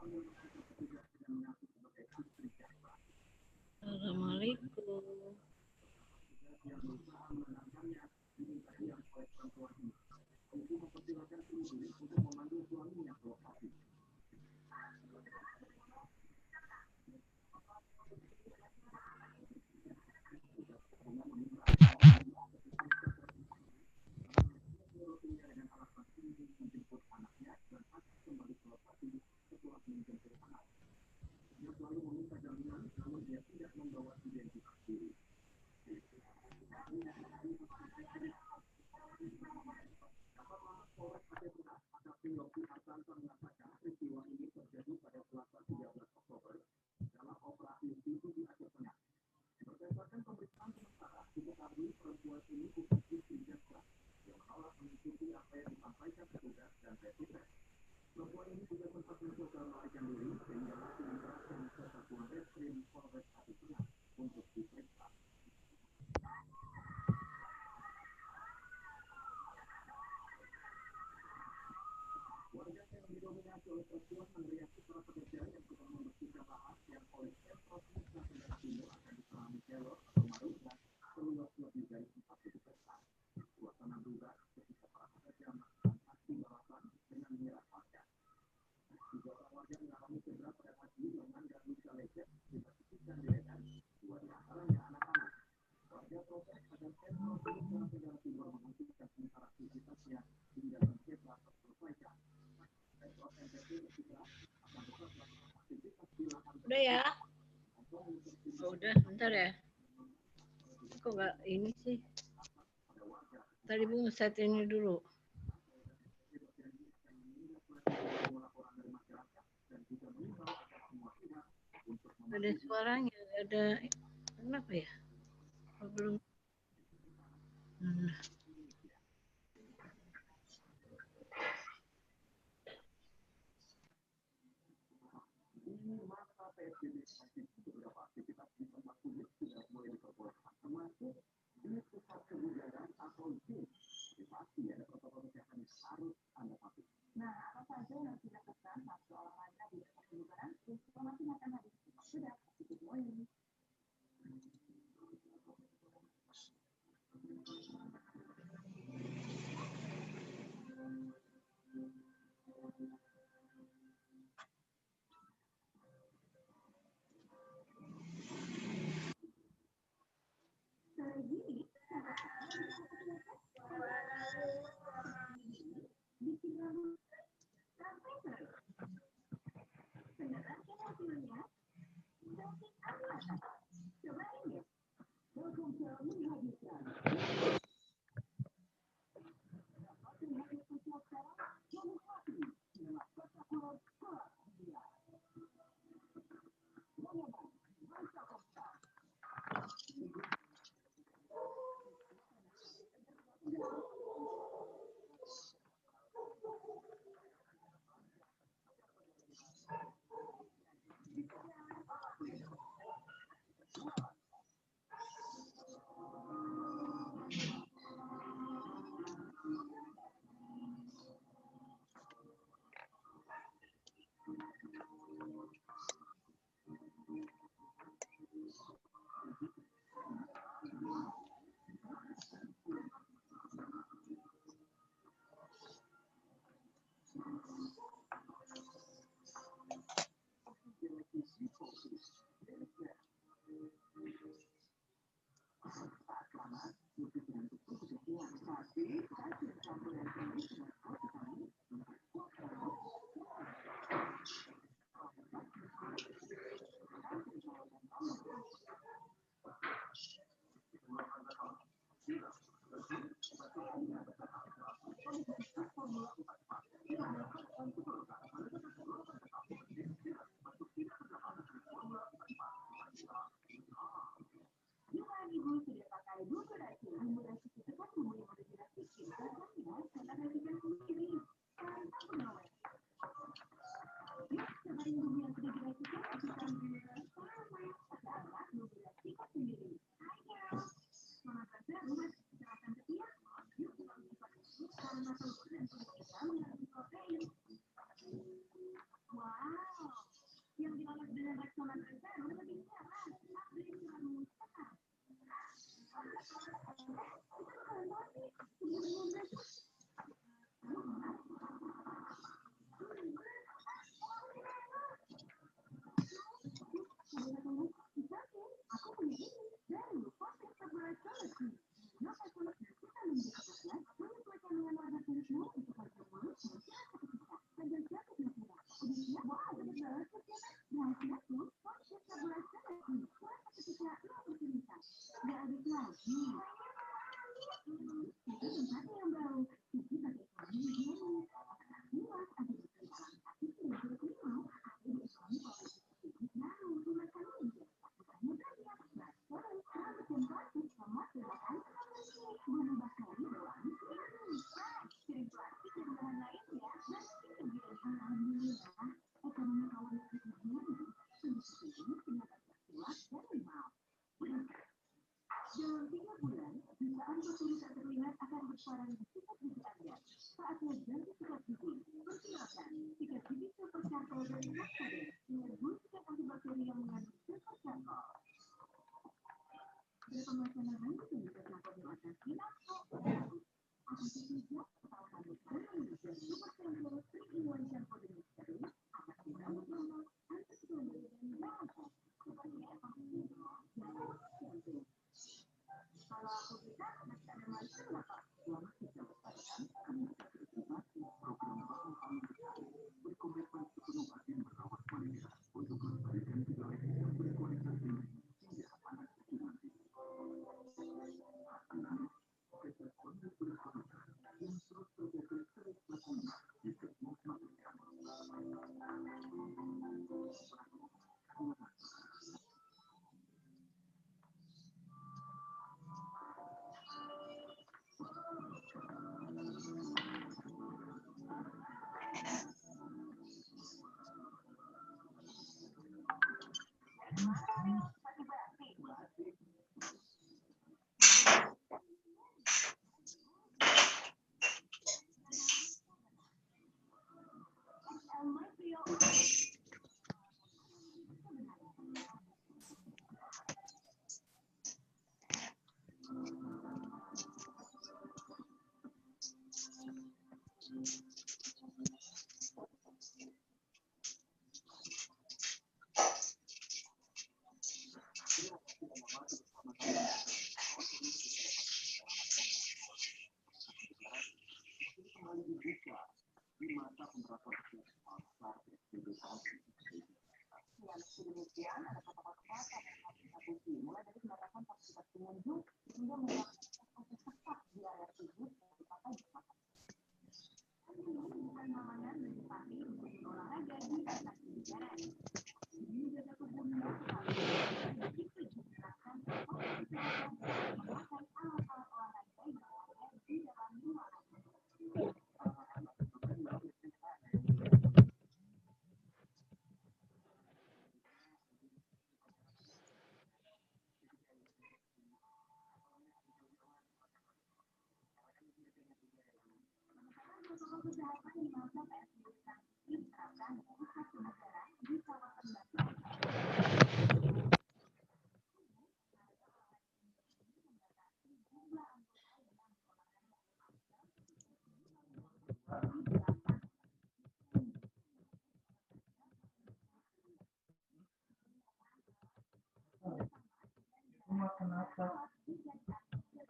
Assalamualaikum. Udah ya? Oh, udah, bentar ya. Kok nggak ini sih? Tadi Bu nge-set ini dulu. Ada suaranya, ada kenapa ya? Oh, belum.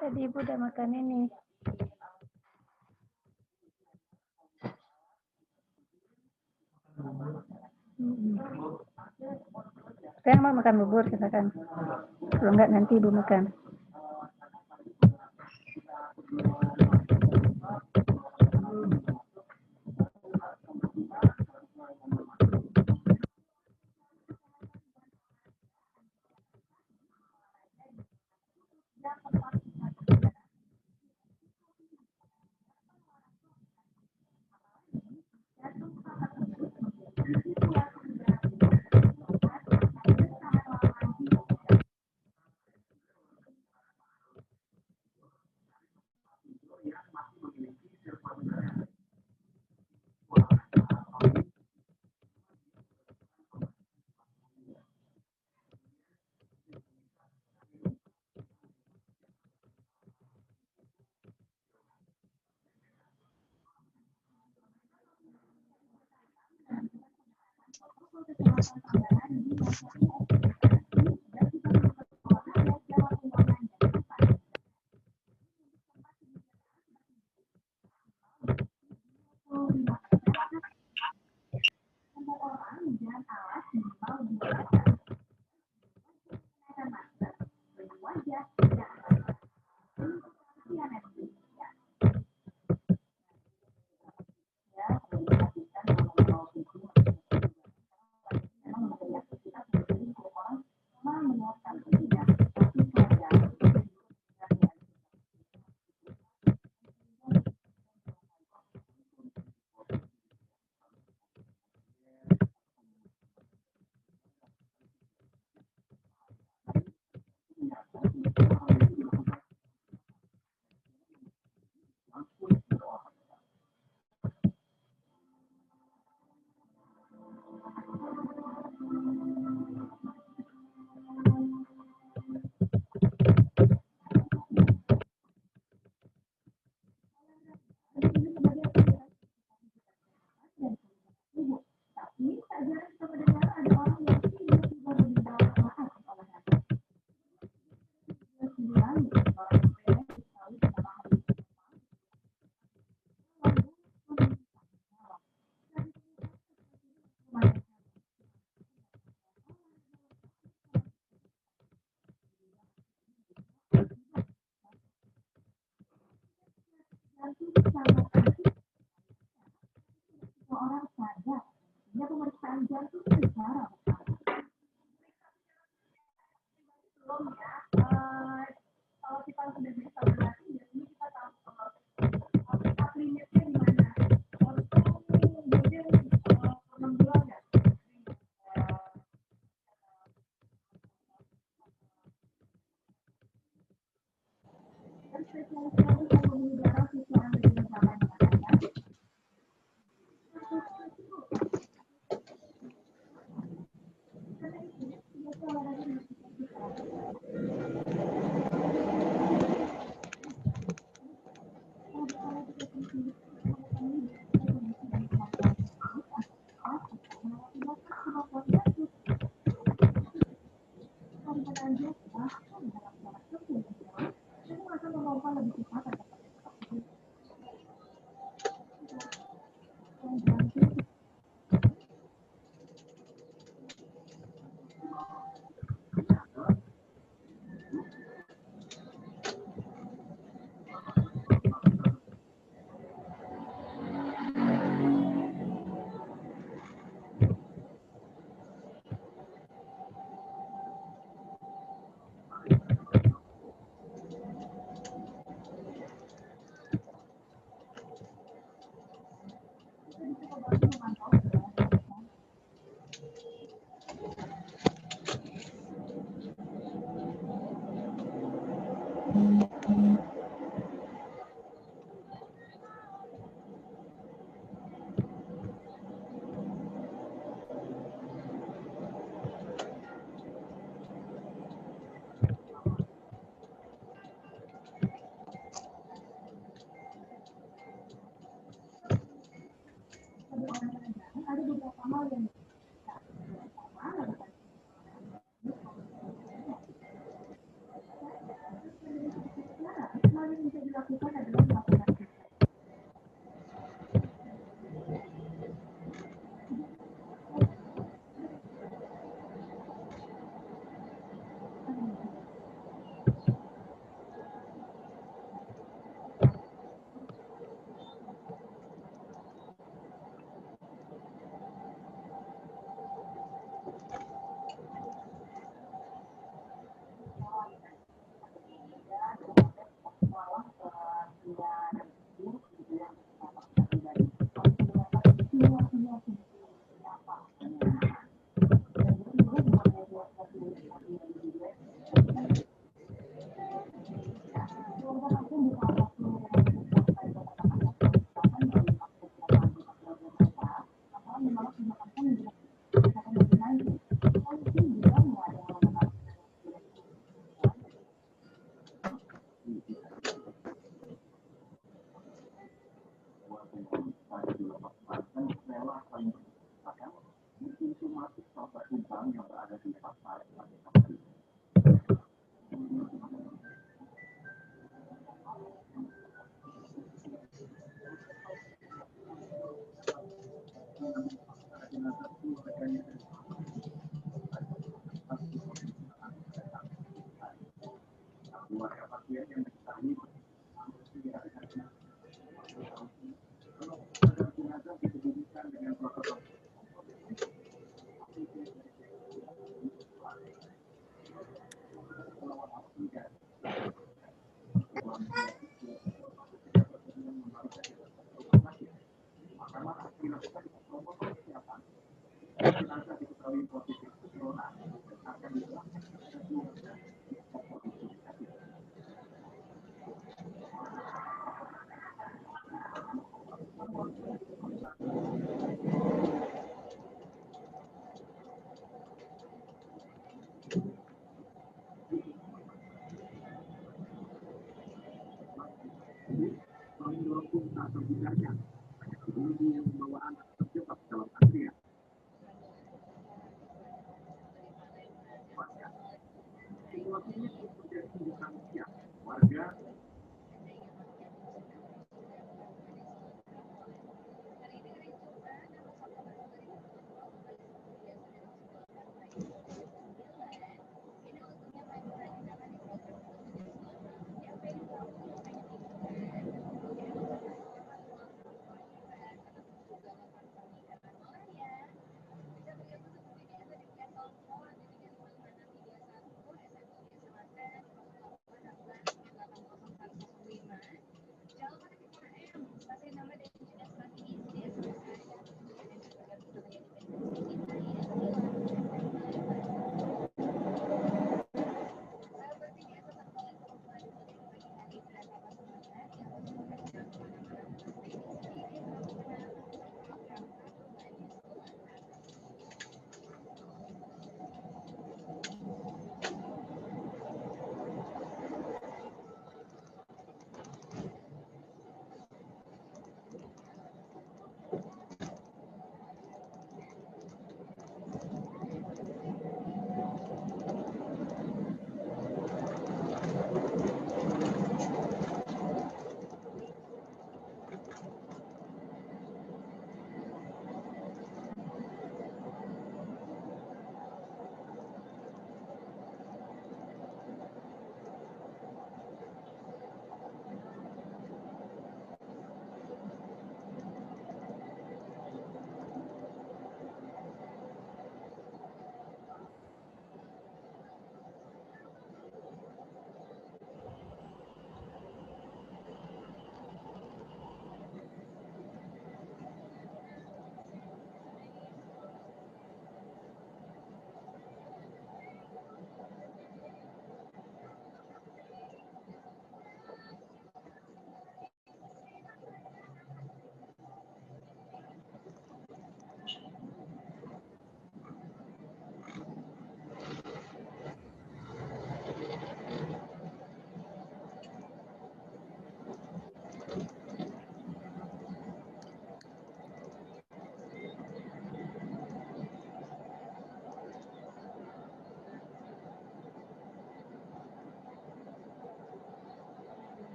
Tadi Ibu udah makan ini. Sekarang mau makan bubur, katakan. Kalau enggak nanti Ibu makan.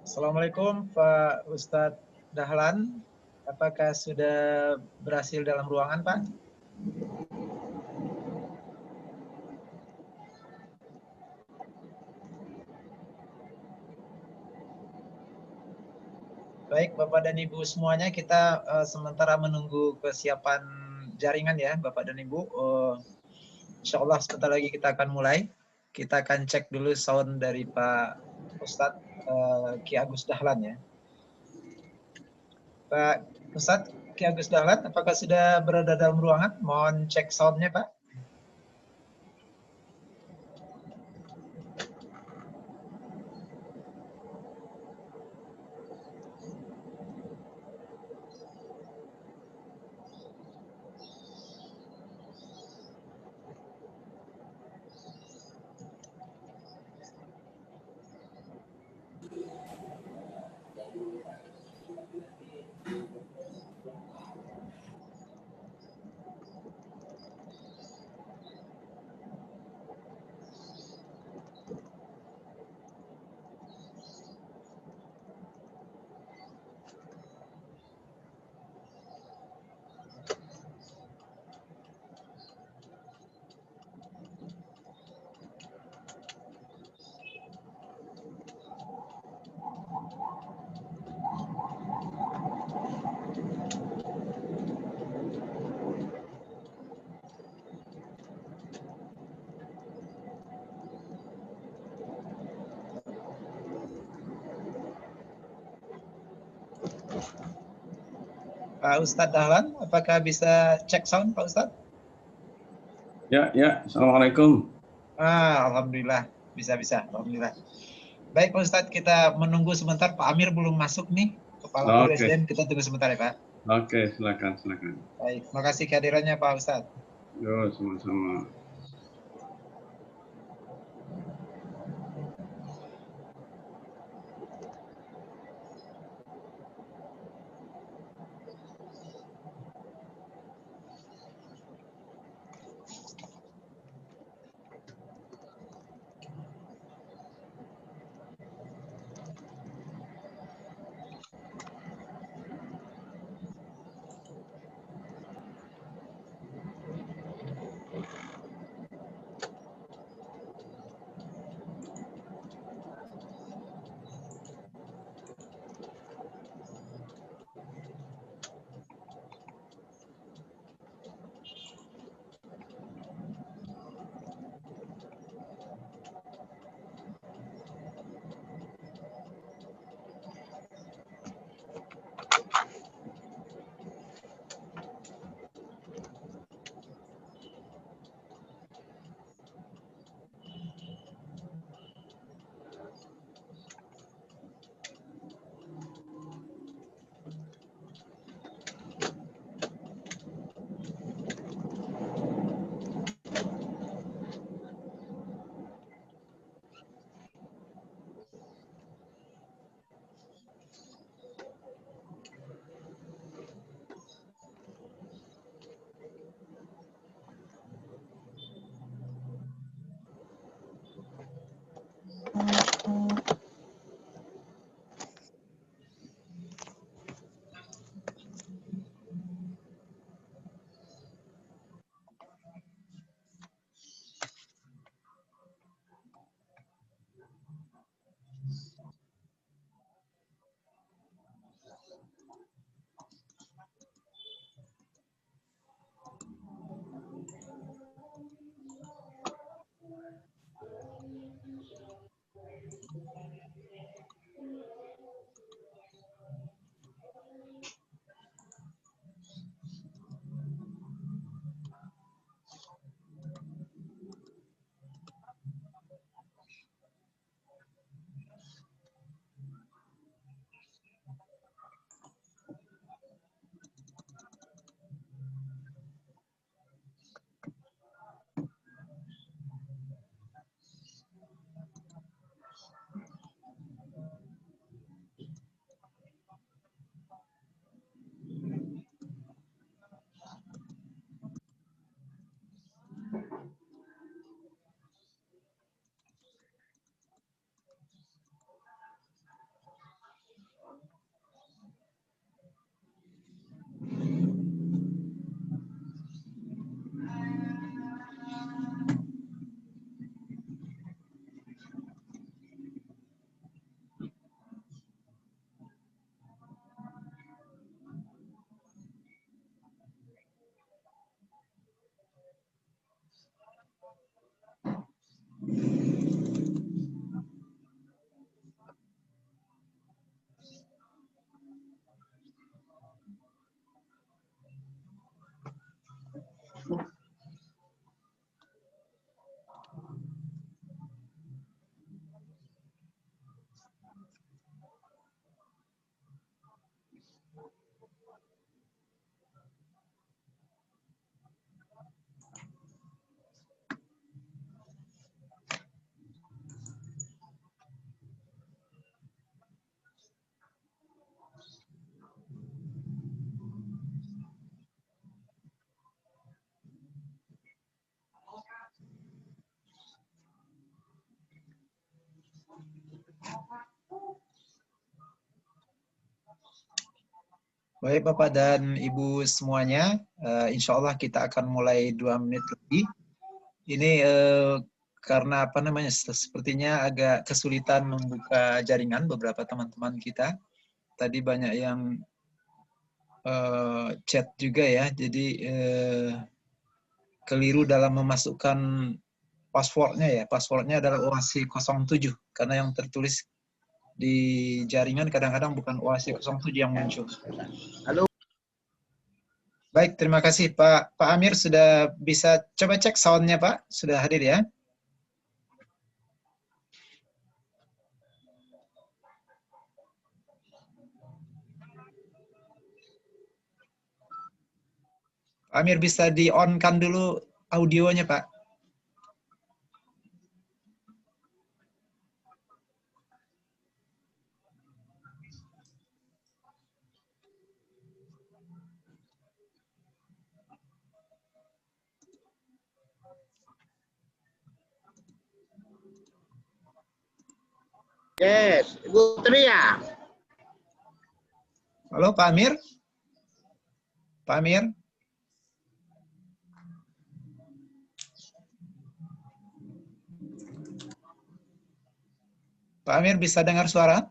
Assalamualaikum Pak Ustadz Dahlan. Apakah sudah berhasil dalam ruangan, Pak? Baik, Bapak dan Ibu semuanya, kita sementara menunggu kesiapan jaringan ya, Bapak dan Ibu. Insya Allah sebentar lagi kita akan mulai. Kita akan cek dulu sound dari Pak Ustadz Ki Agus Dahlan ya. Pak Ustadz Ki Agus Dahlan, apakah sudah berada dalam ruangan? Mohon cek soundnya, Pak. Pak Ustadz Dahlan, apakah bisa cek sound, Pak Ustadz? Ya, ya. Assalamualaikum. Alhamdulillah, bisa. Alhamdulillah. Baik, Pak Ustadz, kita menunggu sebentar. Pak Amir belum masuk nih, Kepala Guru SDM. Kita tunggu sebentar ya, Pak. Oke, silakan. Baik, terima kasih kehadirannya, Pak Ustadz. Yo, sama-sama. Baik Bapak dan Ibu semuanya, insya Allah kita akan mulai 2 menit lebih. Ini karena apa namanya, sepertinya agak kesulitan membuka jaringan beberapa teman-teman kita. Tadi banyak yang chat juga ya, jadi keliru dalam memasukkan passwordnya ya. Passwordnya adalah OASI 07, karena yang tertulis di jaringan kadang-kadang bukan OASI 07 yang muncul. Halo. Baik, terima kasih Pak Amir, sudah bisa coba cek soundnya Pak, sudah hadir ya. Pak Amir bisa di-on-kan dulu audionya Pak. Yes, Ibu Tria. Halo Pak Amir? Pak Amir? Pak Amir bisa dengar suara?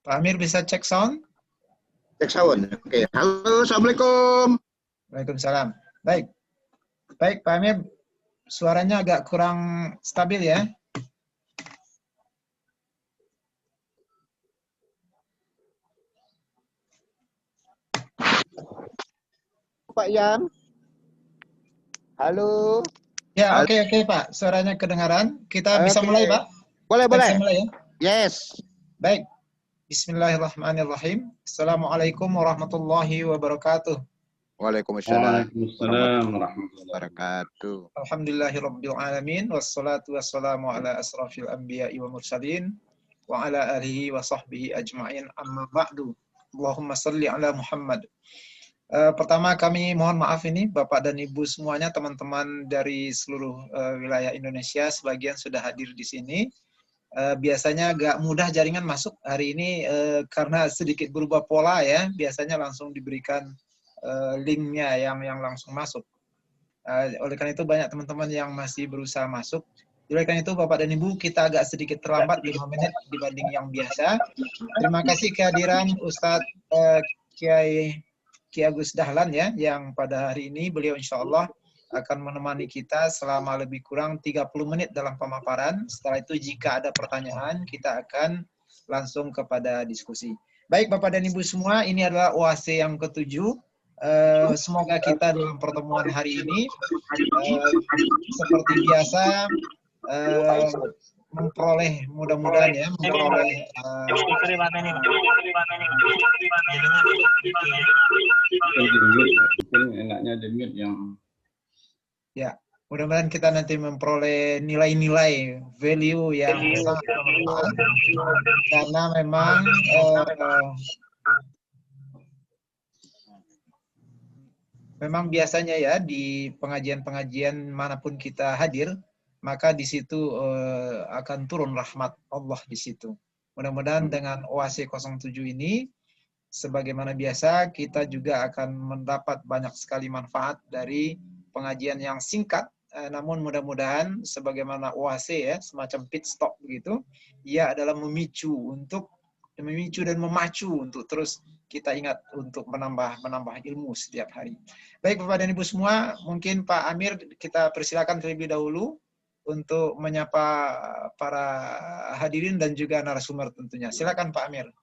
Pak Amir bisa cek sound? Cek sound. Oke. Halo, Assalamualaikum. Waalaikumsalam. Baik. Baik Pak Amir, suaranya agak kurang stabil ya. Pak Yan. Halo. Ya, oke Pak, suaranya kedengaran. Kita bisa mulai Pak? Boleh, Kita boleh. bisa mulai ya? Yes. Baik. Bismillahirrahmanirrahim. Assalamualaikum warahmatullahi wabarakatuh. Waalaikumsalam Waalaikumsalam warahmatullahi wabarakatuh. Alhamdulillahirabbil alamin wassalatu wassalamu ala asrafil anbiya'i wa mursalin wa ala alihi wa sahbihi ajma'in, amma ba'du. Allahumma salli ala Muhammad. Pertama kami mohon maaf ini Bapak dan Ibu semuanya, teman-teman dari seluruh wilayah Indonesia, sebagian sudah hadir di sini. Biasanya agak mudah jaringan masuk hari ini karena sedikit berubah pola ya, biasanya langsung diberikan linknya yang langsung masuk. Oleh karena itu banyak teman-teman yang masih berusaha masuk. Oleh karena itu Bapak dan Ibu, kita agak sedikit terlambat 5 menit dibanding yang biasa. Terima kasih kehadiran Ustadz Kiai Agus Dahlan ya, yang pada hari ini beliau insya Allah akan menemani kita selama lebih kurang 30 menit dalam pemaparan. Setelah itu jika ada pertanyaan, kita akan langsung kepada diskusi. Baik Bapak dan Ibu semua, ini adalah OAC yang ke-7. Semoga kita dalam pertemuan hari ini seperti biasa memperoleh, mudah-mudahan ya, memperoleh enaknya di mute yang ya, mudah-mudahan kita nanti memperoleh nilai-nilai value yang sangat bermanfaat, karena memang memang biasanya ya di pengajian-pengajian manapun kita hadir, maka di situ akan turun rahmat Allah di situ. Mudah-mudahan dengan OAC 07 ini, sebagaimana biasa, kita juga akan mendapat banyak sekali manfaat dari pengajian yang singkat, namun mudah-mudahan sebagaimana OAC ya, semacam pit stop begitu, ia adalah memicu dan memacu untuk terus kita ingat untuk menambah ilmu setiap hari. Baik Bapak dan Ibu semua, mungkin Pak Amir kita persilakan terlebih dahulu untuk menyapa para hadirin dan juga narasumber tentunya. Silakan Pak Amir.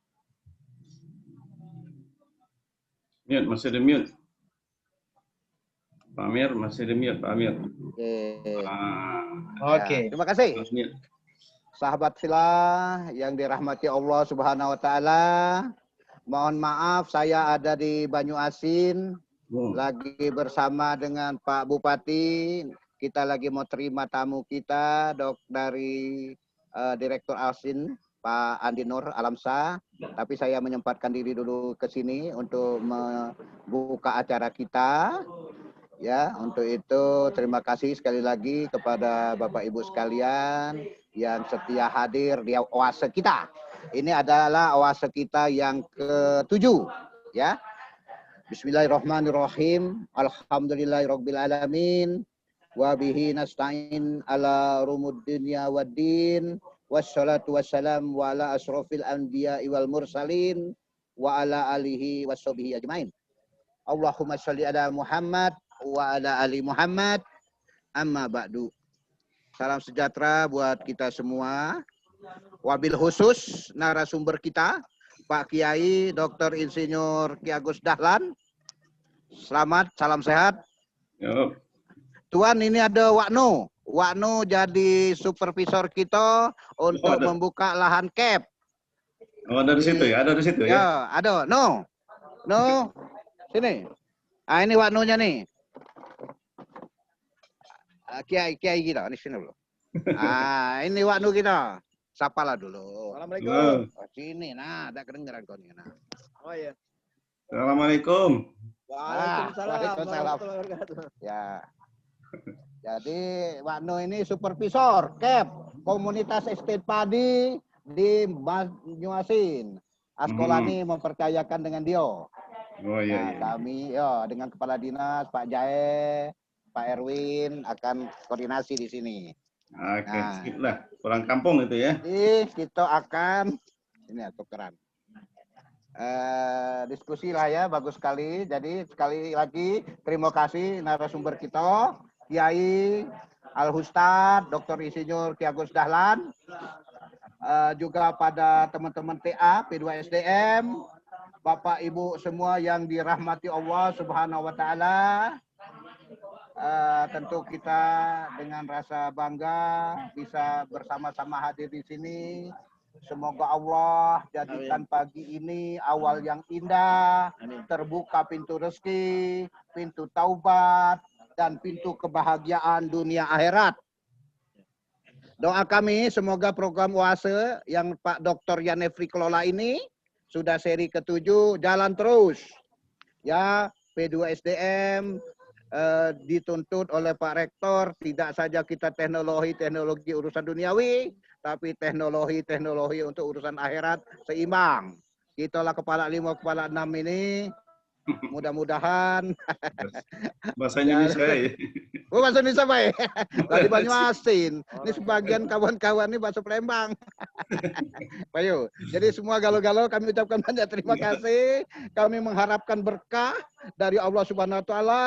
mute, masih di mute. Pak Amir masih di mute, Pak Amir. Oke. Terima kasih. Mute. Sahabat silah yang dirahmati Allah Subhanahu wa taala. Mohon maaf saya ada di Banyu Asin lagi bersama dengan Pak Bupati kita lagi mau terima tamu kita dari Direktur Alsin, Pak Andi Nur Alamsa. Tapi saya menyempatkan diri dulu ke sini untuk membuka acara kita. Ya, untuk itu terima kasih sekali lagi kepada Bapak Ibu sekalian yang setia hadir di oase kita. Ini adalah oase kita yang ke-7, ya. Bismillahirrahmanirrahim. Alhamdulillahirabbil alamin. Wa bihi nasta'in ala rumud dunya waddin. Wassalatu wassalam wa ala asrofil anbiya'i wal mursalin wa ala alihi washabihi ajmain. Allahumma sholli ala Muhammad wa ala ali Muhammad, amma ba'du. Salam sejahtera buat kita semua. Wabil khusus narasumber kita, Pak Kiai Dr. Insinyur Ki Agus Dahlan. Selamat, salam sehat. Yo. Tuan, ini ada Wakno. Wakno jadi supervisor kita untuk membuka lahan cap. Oh, ada di situ ya, ada di situ ya. Ya, ada. No, sini. Ah, ini Waknonya nih. Kiai kita, ini sini dulu. Ah, ini Wakno kita. Sapalah dulu. Assalamualaikum. Oh, sini, nah, ada kedengeran kau nih. Nah. Oh iya. Assalamualaikum. Waalaikumsalam. Waalaikumsalam. Warahmatullahi wabarakatuh. Ya. Jadi Wakno ini supervisor CAP komunitas estate padi di Banyuasin. Askolani mempercayakan dengan dia. Oh iya. Nah, kami ya dengan kepala dinas Pak Jae, Pak Erwin akan koordinasi di sini. Oke, Nah. skip lah. Pulang kampung itu ya. Jadi kita akan ini ya tukeran. Diskusi lah ya, bagus sekali. Jadi sekali lagi terima kasih narasumber kita, Kiai Al-Hustad, Dr. Insinyur Ki Agus Dahlan, juga pada teman-teman TA, P2SDM, Bapak Ibu semua yang dirahmati Allah Subhanahu wa taala. Tentu kita dengan rasa bangga bisa bersama-sama hadir di sini. Semoga Allah jadikan pagi ini awal yang indah, terbuka pintu rezeki, pintu taubat, dan pintu kebahagiaan dunia akhirat. Doa kami semoga program oase yang Pak Dr. Yanefri kelola ini sudah seri ke-7 jalan terus. Ya, P2SDM dituntut oleh Pak Rektor tidak saja kita teknologi urusan duniawi, tapi teknologi untuk urusan akhirat seimbang. Kitalah kepala 5, kepala 6 ini mudah-mudahan Bahasa Indonesia ya. Oh, bahasa Indonesia baik. Dari Banyuasin. Ini sebagian kawan-kawan ini bahasa Palembang. Bayu. Jadi semua galau-galau kami ucapkan banyak terima kasih. Kami mengharapkan berkah dari Allah Subhanahu wa taala,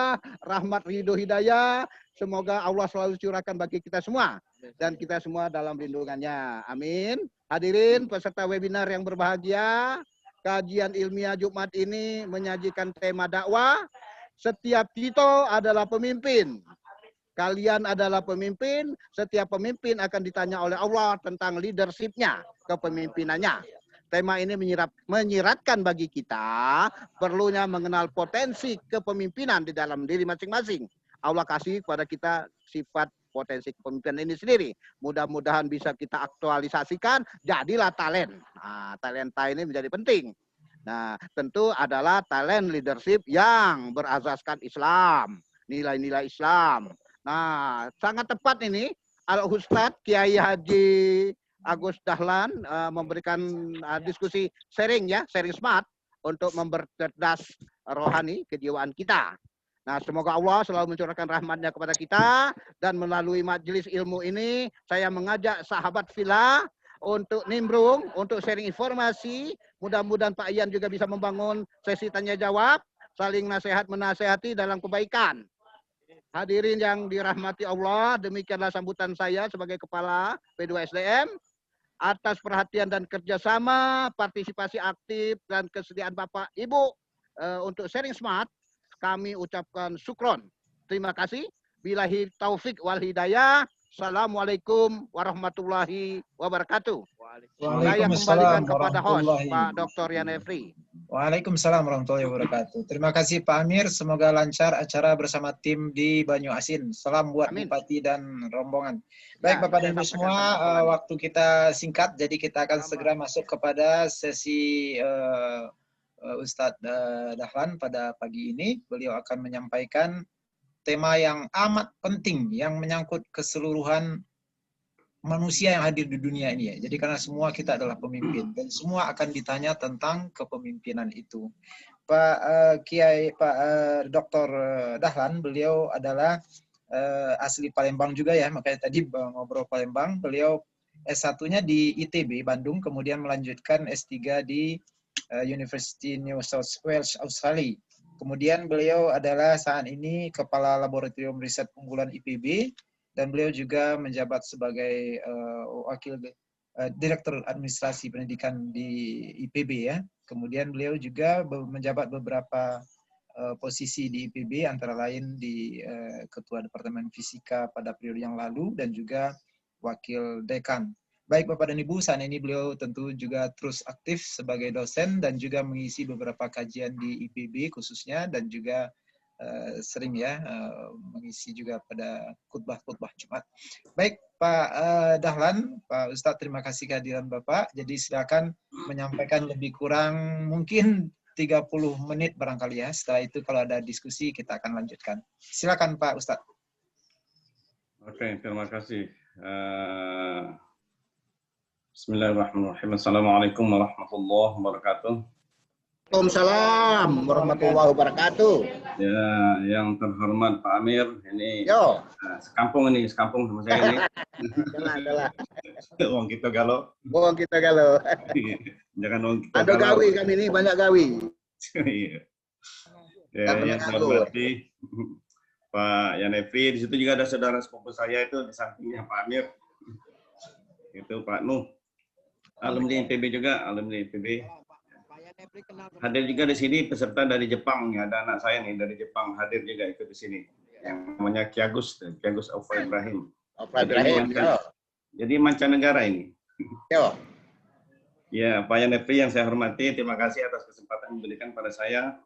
rahmat ridho hidayah. Semoga Allah selalu curahkan bagi kita semua dan kita semua dalam lindungannya. Amin. Hadirin peserta webinar yang berbahagia, kajian ilmiah Jumat ini menyajikan tema dakwah. Setiap kita adalah pemimpin. Kalian adalah pemimpin, setiap pemimpin akan ditanya oleh Allah tentang leadership-nya, kepemimpinannya. Tema ini menyiratkan bagi kita perlunya mengenal potensi kepemimpinan di dalam diri masing-masing. Allah kasih kepada kita sifat potensi kepemimpinan ini sendiri. Mudah-mudahan bisa kita aktualisasikan, jadilah talent. Nah, talenta ini menjadi penting. Nah, tentu adalah talent leadership yang berasaskan Islam, nilai-nilai Islam. Nah, sangat tepat ini Al-Ustadz Kiai Haji Agus Dahlan memberikan diskusi sharing ya, sharing smart untuk mempercerdas rohani kejiwaan kita. Nah, semoga Allah selalu mencurahkan rahmatnya kepada kita dan melalui majelis ilmu ini saya mengajak sahabat Villa untuk nimbrung, untuk sharing informasi. Mudah-mudahan Pak Ian juga bisa membangun sesi tanya jawab, saling nasihat menasehati dalam kebaikan. Hadirin yang dirahmati Allah, demikianlah sambutan saya sebagai Kepala P2SDM. Atas perhatian dan kerjasama, partisipasi aktif, dan kesediaan Bapak Ibu untuk sharing smart, kami ucapkan syukron. Terima kasih. Billahi taufik wal hidayah. Assalamualaikum warahmatullahi wabarakatuh. Saya kembalikan kepada host Pak Dr. Yanefri. Waalaikumsalam warahmatullahi wabarakatuh. Terima kasih Pak Amir. Semoga lancar acara bersama tim di Banyu Asin. Salam buat Amin. Bupati dan rombongan. Baik Ya, Bapak saya dan Ibu sampaikan semua, sama Pak Wali. waktu kita singkat, jadi kita akan segera masuk kepada sesi Ustadz Dahlan pada pagi ini. Beliau akan menyampaikan tema yang amat penting yang menyangkut keseluruhan manusia yang hadir di dunia ini ya. Jadi karena semua kita adalah pemimpin dan semua akan ditanya tentang kepemimpinan itu. Pak Kiai Pak Dr. Dahlan, beliau adalah asli Palembang juga ya, makanya tadi ngobrol Palembang. Beliau S1-nya di ITB Bandung, kemudian melanjutkan S3 di University New South Wales Australia. Kemudian beliau adalah saat ini Kepala Laboratorium Riset Unggulan IPB, dan beliau juga menjabat sebagai wakil Direktur Administrasi Pendidikan di IPB ya. Kemudian beliau juga menjabat beberapa posisi di IPB, antara lain di Ketua Departemen Fisika pada periode yang lalu dan juga Wakil Dekan. Baik Bapak dan Ibu, saat ini beliau tentu juga terus aktif sebagai dosen dan juga mengisi beberapa kajian di IPB khususnya, dan juga sering ya mengisi juga pada khutbah-khutbah Jumat. Baik Pak Dahlan, Pak Ustadz, terima kasih kehadiran Bapak. Jadi silakan menyampaikan lebih kurang mungkin 30 menit barangkali ya. Setelah itu kalau ada diskusi kita akan lanjutkan. Silakan Pak Ustadz. Oke, terima kasih. Bismillahirrahmanirrahim. Assalamualaikum warahmatullahi wabarakatuh. Waalaikumsalam warahmatullahi wabarakatuh. Ya, yang terhormat Pak Amir, ini Yo, sekampung sama saya ini. adalah. Uang kita galau. Wong kita galau. Jangan uang kita Ada galau. gawi kami ini, banyak gawi. Iya. Ya, Kami yang saya nganggur. hormati Pak Yanefri, di situ juga ada saudara sepupu saya itu di sampingnya Pak Amir. Itu Pak Nuh. Alumni IPB juga, alumni IPB. Hadir juga di sini peserta dari Jepang, ya, ada anak saya nih dari Jepang hadir juga ikut di sini. Yang namanya Kiagus Alfa Ibrahim. Jadi mancanegara ini. Yo, Ya, Pak Yanefri yang saya hormati, terima kasih atas kesempatan yang diberikan pada saya.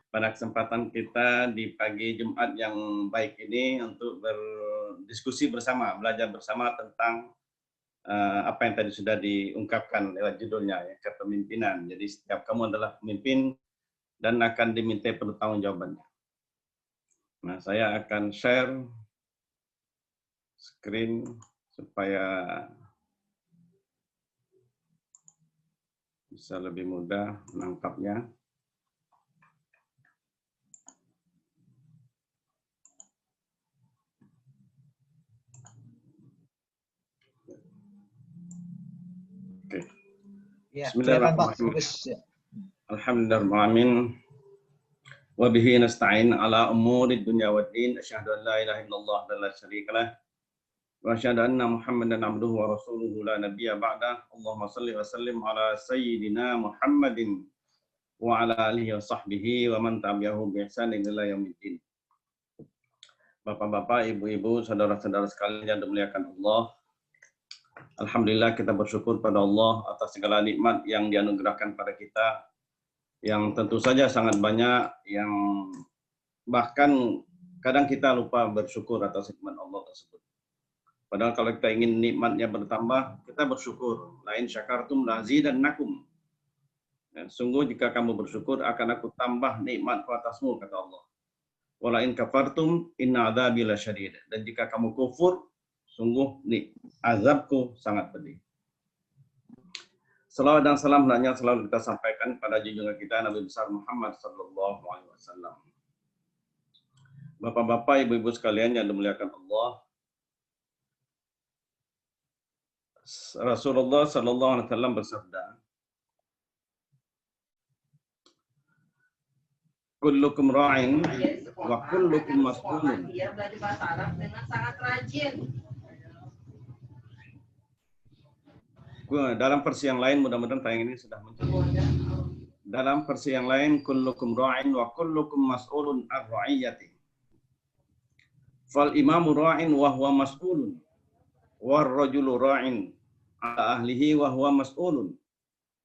Pada kesempatan kita di pagi Jumat yang baik ini untuk berdiskusi bersama, belajar bersama tentang apa yang tadi sudah diungkapkan lewat judulnya, ya, kepemimpinan. Jadi setiap kamu adalah pemimpin dan akan diminta pertanggungjawabannya. Nah, saya akan share screen supaya bisa lebih mudah menangkapnya. Oke. Ya, Bismillahirrahmanirrahim. Alhamdulillahirrahmanirrahim. Wa bihi nasta'in ala umuri dunya wad din. Asyhadu an la ilaha illallah wa la syarika lah. Wa asyhadu anna Muhammadan abduhu wa rasuluhu la nabiyya ba'da. Allahumma shalli wa sallim ala sayyidina Muhammadin wa ala alihi wa sahbihi wa man tabi'ahu bi ihsanin ila yaumiddin. Bapak-bapak, ibu-ibu, saudara-saudara sekalian yang dimuliakan Allah. Alhamdulillah kita bersyukur pada Allah atas segala nikmat yang dianugerahkan pada kita, yang tentu saja sangat banyak, yang bahkan kadang kita lupa bersyukur atas nikmat Allah tersebut. Padahal kalau kita ingin nikmatnya bertambah, kita bersyukur. Lain syakartum lazidannakum. Ya, sungguh jika kamu bersyukur akan aku tambah nikmatku atasmu, kata Allah. Walain kafartum inna adzabi lasyadid. Dan jika kamu kufur, sungguh azabku sangat pedih. Salawat dan salam hendaknya selalu kita sampaikan pada junjungan kita Nabi besar Muhammad sallallahu alaihi wasallam. Bapak-bapak, ibu-ibu sekalian yang dimuliakan Allah, Rasulullah sallallahu alaihi wasallam bersabda, kullukum ra'in wa kullukum mas'ulun. Dia belajar bahasa Arab dengan sangat rajin. Dalam versi yang lain, mudah-mudahan tayang ini sudah muncul. Dalam versi yang lain, kullukum ra'in wa kullukum mas'ulun ar-ra'iyati. Fal imamu ra'in wa huwa mas'ulun. War rajulu ra'in ala ahlihi wa huwa mas'ulun.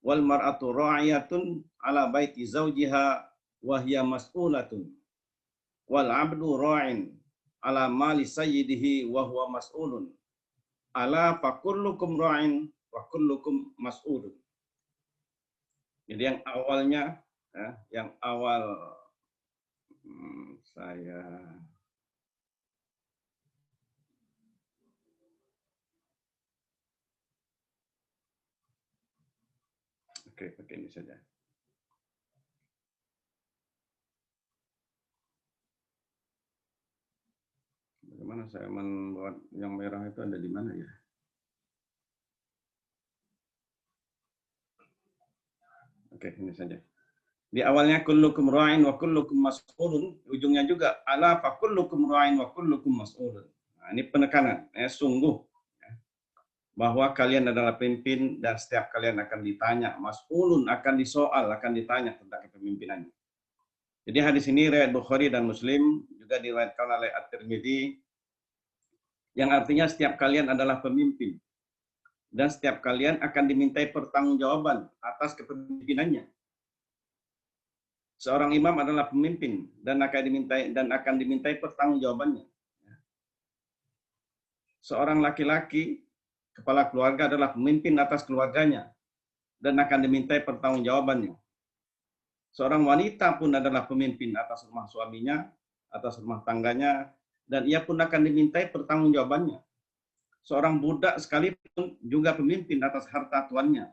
wal mar'atu ra'iyatun ala baiti zawjiha wa hiya mas'ulatun wal 'abdu ra'in ala mali sayyidihi wa huwa mas'ulun ala fa kullukum ra'in wa kullukum mas'ulun. Jadi yang awalnya yang awal saya oke, pakai ini saja. Bagaimana saya membuat yang merah itu ada di mana ya? Oke, ini saja. Di awalnya kullukum ra'in wa kullukum mas'ulun, ujungnya juga ala fa kullukum ra'in wa kullukum mas'ulun. Nah, ini penekanan, sungguh bahwa kalian adalah pemimpin dan setiap kalian akan ditanya, mas'ulun akan disoal, akan ditanya tentang kepemimpinannya. Jadi hadis ini riwayat Bukhari dan Muslim, juga diriwayatkan oleh At-Tirmidzi, yang artinya setiap kalian adalah pemimpin dan setiap kalian akan dimintai pertanggungjawaban atas kepemimpinannya. Seorang imam adalah pemimpin dan akan dimintai pertanggungjawabannya. Seorang laki-laki kepala keluarga adalah pemimpin atas keluarganya dan akan dimintai pertanggungjawabannya. Seorang wanita pun adalah pemimpin atas rumah suaminya, atas rumah tangganya, dan ia pun akan dimintai pertanggungjawabannya. Seorang budak sekalipun juga pemimpin atas harta tuannya,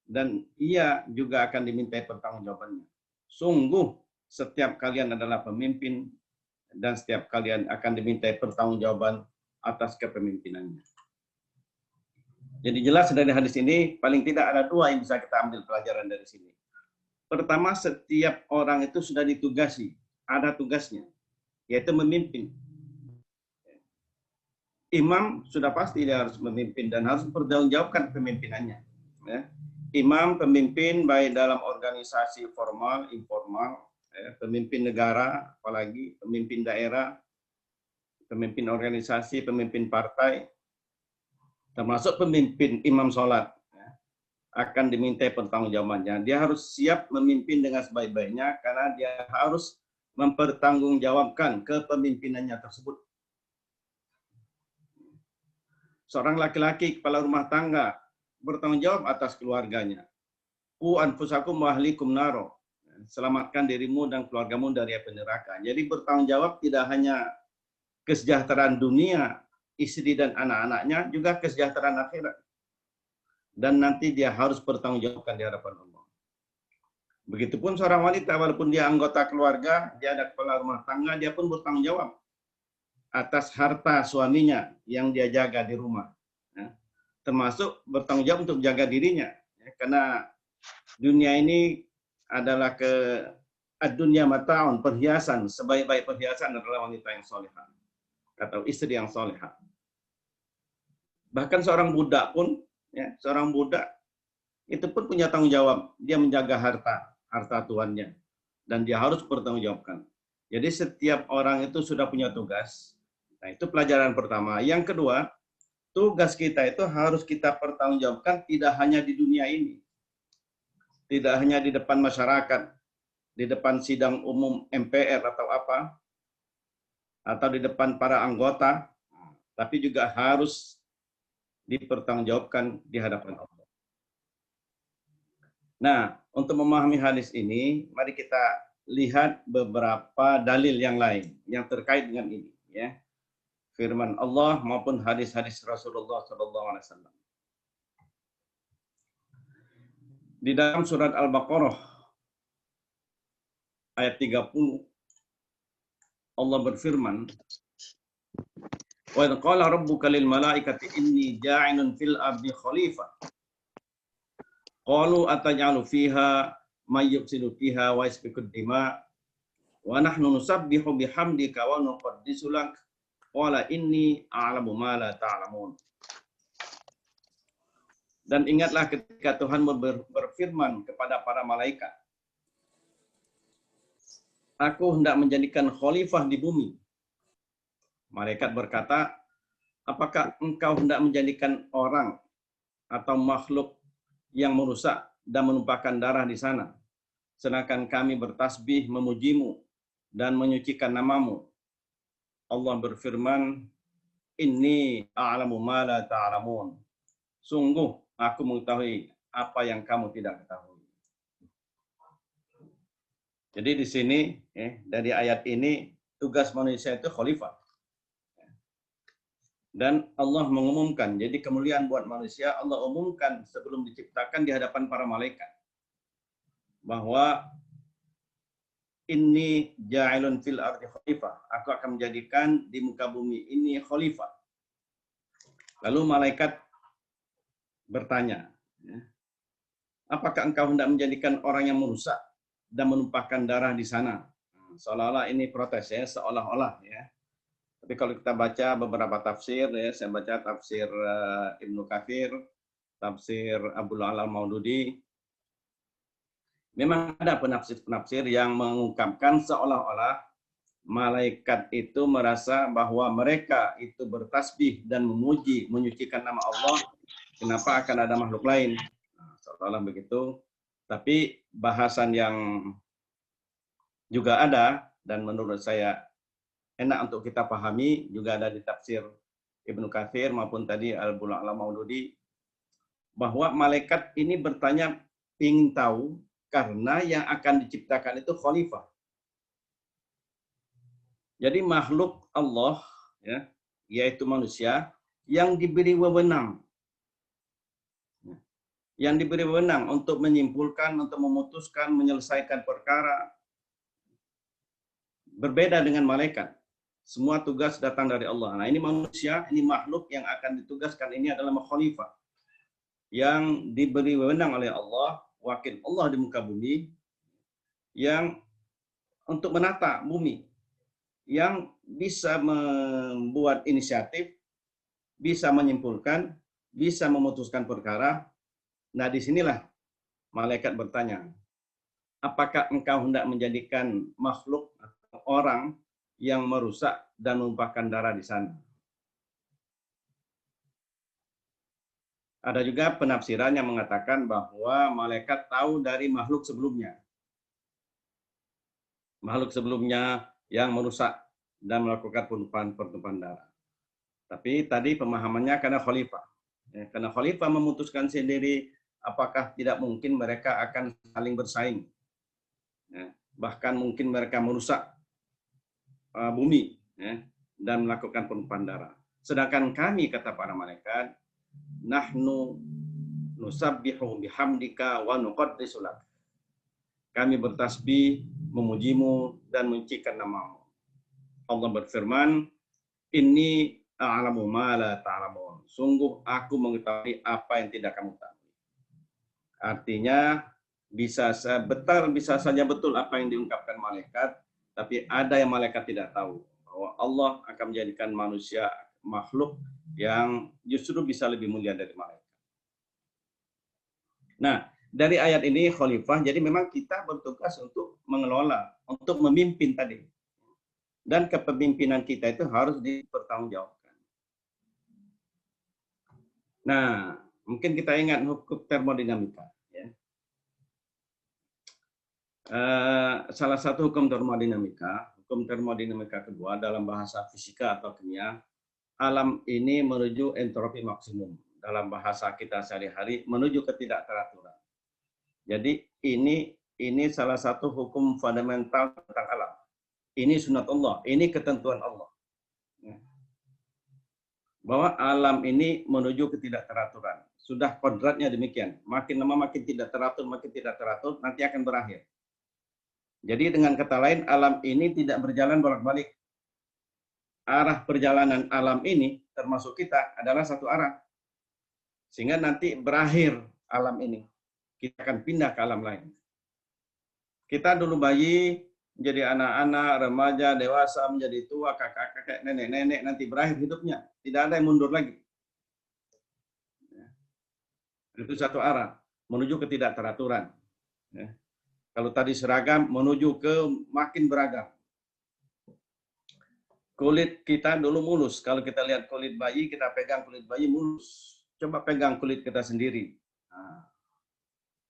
dan ia juga akan dimintai pertanggungjawabannya. Sungguh, setiap kalian adalah pemimpin, dan setiap kalian akan dimintai pertanggungjawaban atas kepemimpinannya. Jadi jelas dari hadis ini, paling tidak ada dua yang bisa kita ambil pelajaran dari sini. Pertama, setiap orang itu sudah ditugasi, ada tugasnya, yaitu memimpin. Imam sudah pasti dia harus memimpin dan harus mempertanggungjawabkan kepemimpinannya. Imam, pemimpin baik dalam organisasi formal, informal, pemimpin negara, apalagi pemimpin daerah, pemimpin organisasi, pemimpin partai, termasuk pemimpin imam sholat, akan dimintai pertanggungjawabannya. Dia harus siap memimpin dengan sebaik-baiknya karena dia harus mempertanggungjawabkan kepemimpinannya tersebut. Seorang laki-laki kepala rumah tangga bertanggung jawab atas keluarganya. Qu anfusakum wa ahlikum naro. Selamatkan dirimu dan keluargamu dari api neraka. Jadi bertanggung jawab tidak hanya kesejahteraan dunia, istri dan anak-anaknya, juga kesejahteraan akhirat. Dan nanti dia harus bertanggungjawabkan di hadapan Allah. Begitupun seorang wanita, walaupun dia anggota keluarga, dia ada kepala rumah tangga, dia pun bertanggung jawab atas harta suaminya yang dia jaga di rumah. Termasuk bertanggung jawab untuk jaga dirinya. Karena dunia ini adalah dunia mata'un, perhiasan. Sebaik-baik perhiasan adalah wanita yang solehah atau istri yang solehah. Bahkan seorang budak pun, seorang budak itu pun punya tanggung jawab. Dia menjaga harta tuannya, dan dia harus bertanggungjawabkan. Jadi setiap orang itu sudah punya tugas. Nah, itu pelajaran pertama. Yang kedua, tugas kita itu harus kita pertanggungjawabkan tidak hanya di dunia ini. Tidak hanya di depan masyarakat, di depan sidang umum MPR atau apa, atau di depan para anggota, tapi juga harus dipertanggungjawabkan di hadapan Allah. Nah, untuk memahami hadis ini, mari kita lihat beberapa dalil yang lain yang terkait dengan ini, ya. Firman Allah maupun hadis-hadis Rasulullah SAW. Di dalam surat Al-Baqarah ayat 30, Allah berfirman, wa idh qala rabbuka lil malaikati inni ja'ilun fil ardi khalifah qalu ataj'alu fiha may yufsidu fiha wa yasfiku ad-dima wa nahnu nusabbihu bihamdika wa nuqaddisu lak qala inni a'lamu ma la ta'lamun. Dan ingatlah ketika Tuhan berfirman kepada para malaikat, aku hendak menjadikan khalifah di bumi. Malaikat berkata, apakah engkau hendak menjadikan orang atau makhluk yang merusak dan menumpahkan darah di sana. Sedangkan kami bertasbih memujimu dan menyucikan namamu. Allah berfirman, Inni a'lamu ma la ta'lamun. Sungguh aku mengetahui apa yang kamu tidak ketahui. Jadi di sini dari ayat ini tugas manusia itu khalifah. Dan Allah mengumumkan, jadi kemuliaan buat manusia, Allah umumkan sebelum diciptakan di hadapan para malaikat. Bahwa inni ja'ilun fil ardi khalifah. Aku akan menjadikan di muka bumi ini khalifah. Lalu malaikat bertanya, apakah engkau hendak menjadikan orang yang merusak dan menumpahkan darah di sana? Seolah-olah ini protes ya, seolah-olah ya. Tapi kalau kita baca beberapa tafsir ya, saya baca tafsir Ibnu Katsir, tafsir Abdul Ala Maududi. Memang ada penafsir-penafsir yang mengungkapkan seolah-olah malaikat itu merasa bahwa mereka itu bertasbih dan memuji, menyucikan nama Allah. Kenapa akan ada makhluk lain? Seolah-olah begitu. Tapi bahasan yang juga ada dan menurut saya enak untuk kita pahami juga ada di tafsir Ibnu Katsir maupun tadi Abdul Ala Maududi bahwa malaikat ini bertanya ingin tahu karena yang akan diciptakan itu khalifah. Jadi makhluk Allah ya, yaitu manusia yang diberi wewenang. Yang diberi wewenang untuk menyimpulkan, untuk memutuskan, menyelesaikan perkara. Berbeda dengan malaikat. Semua tugas datang dari Allah. Nah, ini manusia, ini makhluk yang akan ditugaskan ini adalah khalifah yang diberi wewenang oleh Allah, wakil Allah di muka bumi, yang untuk menata bumi, yang bisa membuat inisiatif, bisa menyimpulkan, bisa memutuskan perkara. Nah, disinilah malaikat bertanya, apakah engkau hendak menjadikan makhluk atau orang yang merusak dan menumpahkan darah di sana? Ada juga penafsiran yang mengatakan bahwa malaikat tahu dari makhluk sebelumnya. Makhluk sebelumnya yang merusak dan melakukan pertumpahan darah. Tapi tadi pemahamannya karena khalifah. Karena khalifah memutuskan sendiri, apakah tidak mungkin mereka akan saling bersaing. Bahkan mungkin mereka merusak bumi dan melakukan penumpahan darah. Sedangkan kami, kata para malaikat, nahnu nusabbihu bihamdika wa nuqaddisu lak. Kami bertasbih, memujimu dan menyucikan namamu. Allah berfirman, inni a'lamu ma la ta'lamun. Sungguh aku mengetahui apa yang tidak kamu tahu. Artinya bisa saja betul apa yang diungkapkan malaikat, tapi ada yang malaikat tidak tahu, bahwa Allah akan menjadikan manusia makhluk yang justru bisa lebih mulia dari malaikat. Nah, dari ayat ini khalifah, jadi memang kita bertugas untuk mengelola, untuk memimpin tadi. Dan kepemimpinan kita itu harus dipertanggungjawabkan. Nah, mungkin kita ingat hukum termodinamika. Salah satu hukum termodinamika kedua dalam bahasa fisika atau kimia, alam ini menuju entropi maksimum. Dalam bahasa kita sehari-hari menuju ketidakteraturan. Jadi ini salah satu hukum fundamental tentang alam. Ini sunat Allah, ini ketentuan Allah. Bahwa alam ini menuju ketidakteraturan. Sudah kodratnya demikian. Makin lama makin tidak teratur, nanti akan berakhir. Jadi dengan kata lain, alam ini tidak berjalan bolak-balik. Arah perjalanan alam ini, termasuk kita, adalah satu arah. Sehingga nanti berakhir alam ini. Kita akan pindah ke alam lain. Kita dulu bayi, menjadi anak-anak, remaja, dewasa, menjadi tua, kakak-kakak, nenek-nenek, nanti berakhir hidupnya. Tidak ada yang mundur lagi. Itu satu arah, menuju ketidakteraturan. Kalau tadi seragam, menuju ke makin beragam. Kulit kita dulu mulus. Kalau kita lihat kulit bayi, kita pegang kulit bayi mulus. Coba pegang kulit kita sendiri. Nah,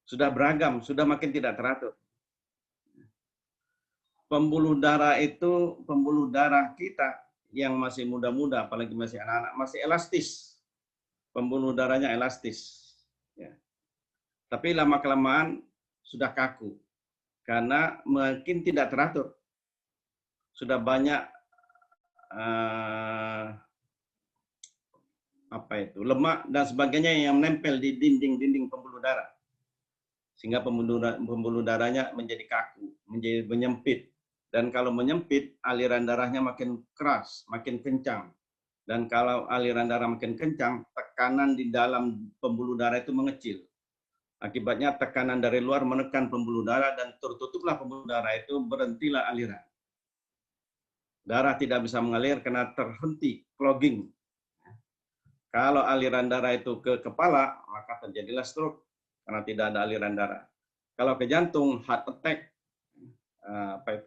sudah beragam, sudah makin tidak teratur. Pembuluh darah itu, pembuluh darah kita yang masih muda-muda, apalagi masih anak-anak, masih elastis. Pembuluh darahnya elastis. Ya. Tapi lama-kelamaan sudah kaku. Karena makin tidak teratur. Sudah banyak lemak dan sebagainya yang menempel di dinding-dinding pembuluh darah. Sehingga pembuluh darahnya menjadi kaku, menjadi menyempit. Dan kalau menyempit, aliran darahnya makin keras, makin kencang. Dan kalau aliran darah makin kencang, tekanan di dalam pembuluh darah itu mengecil. Akibatnya tekanan dari luar menekan pembuluh darah dan tertutuplah pembuluh darah itu, berhentilah aliran. Darah tidak bisa mengalir karena terhenti, clogging. Kalau aliran darah itu ke kepala, maka terjadilah stroke karena tidak ada aliran darah. Kalau ke jantung, heart attack,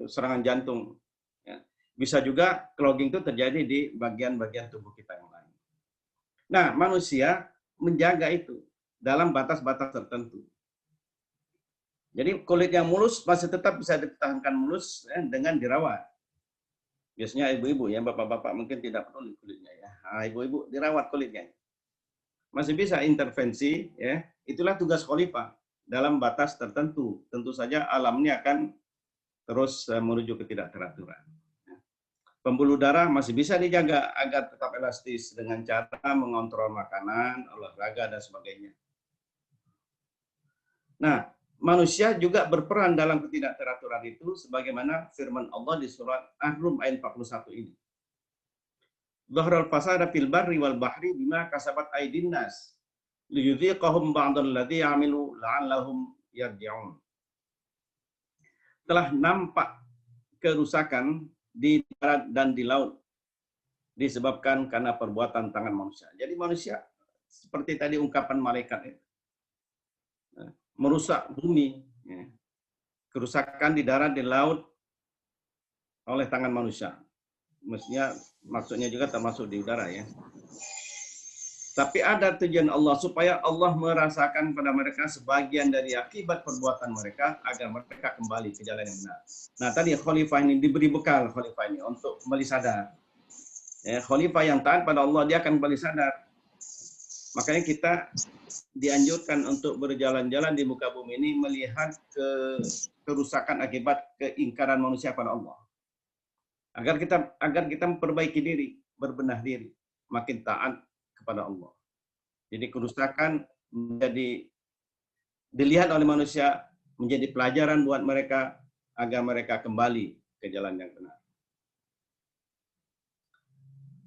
serangan jantung. Ya. Bisa juga clogging itu terjadi di bagian-bagian tubuh kita yang lain. Nah, manusia menjaga itu dalam batas-batas tertentu. Jadi kulit yang mulus masih tetap bisa dipertahankan mulus dengan dirawat. Biasanya ibu-ibu ya, bapak-bapak mungkin tidak perlu kulitnya ya. Ibu-ibu dirawat kulitnya. Masih bisa intervensi ya. Itulah tugas khalifah dalam batas tertentu. Tentu saja alamnya akan terus menuju ketidakteraturan. Pembuluh darah masih bisa dijaga agar tetap elastis dengan cara mengontrol makanan, olahraga, dan sebagainya. Nah, manusia juga berperan dalam ketidakteraturan itu sebagaimana firman Allah di surat Ar-Rum ayat 41 ini. Dhahral fasada fil barri wal bahri bima kasabat aydin nas liyudhiqahum ba'dal ladzi 'amilu la'allahum yarji'un. Telah nampak kerusakan di darat dan di laut disebabkan karena perbuatan tangan manusia. Jadi manusia seperti tadi ungkapan malaikat itu, merusak bumi, kerusakan di darat, di laut oleh tangan manusia. Maksudnya juga termasuk di udara ya. Tapi ada tujuan Allah supaya Allah merasakan pada mereka sebagian dari akibat perbuatan mereka agar mereka kembali ke jalan yang benar. Nah tadi khalifah ini diberi bekal khalifah ini untuk kembali sadar. Ya, khalifah yang taat pada Allah dia akan kembali sadar. Makanya kita dianjurkan untuk berjalan-jalan di muka bumi ini melihat kerusakan akibat keingkaran manusia pada Allah. Agar kita memperbaiki diri, berbenah diri, makin taat kepada Allah. Jadi kerusakan menjadi dilihat oleh manusia menjadi pelajaran buat mereka agar mereka kembali ke jalan yang benar.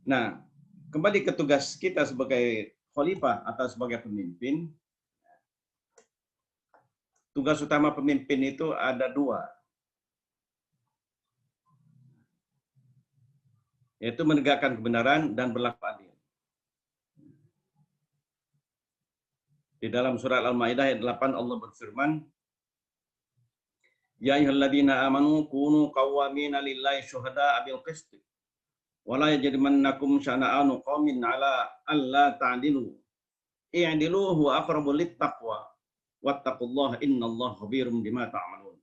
Nah, kembali ke tugas kita sebagai khalifah atau sebagai pemimpin. Tugas utama pemimpin itu ada dua. Yaitu menegakkan kebenaran dan berlaku adil. Di dalam surat Al-Maidah ayat 8 Allah berfirman, Ya ayyuhalladzina amanu kunu qawwamina lillahi syuhada'a bil qist wa la yajrimannakum syana'anu qaumin 'ala alla ta'dilu i'dilu huwa aqrabu littaqwa wattaqullaha innallaha khabirum bima ta'malun.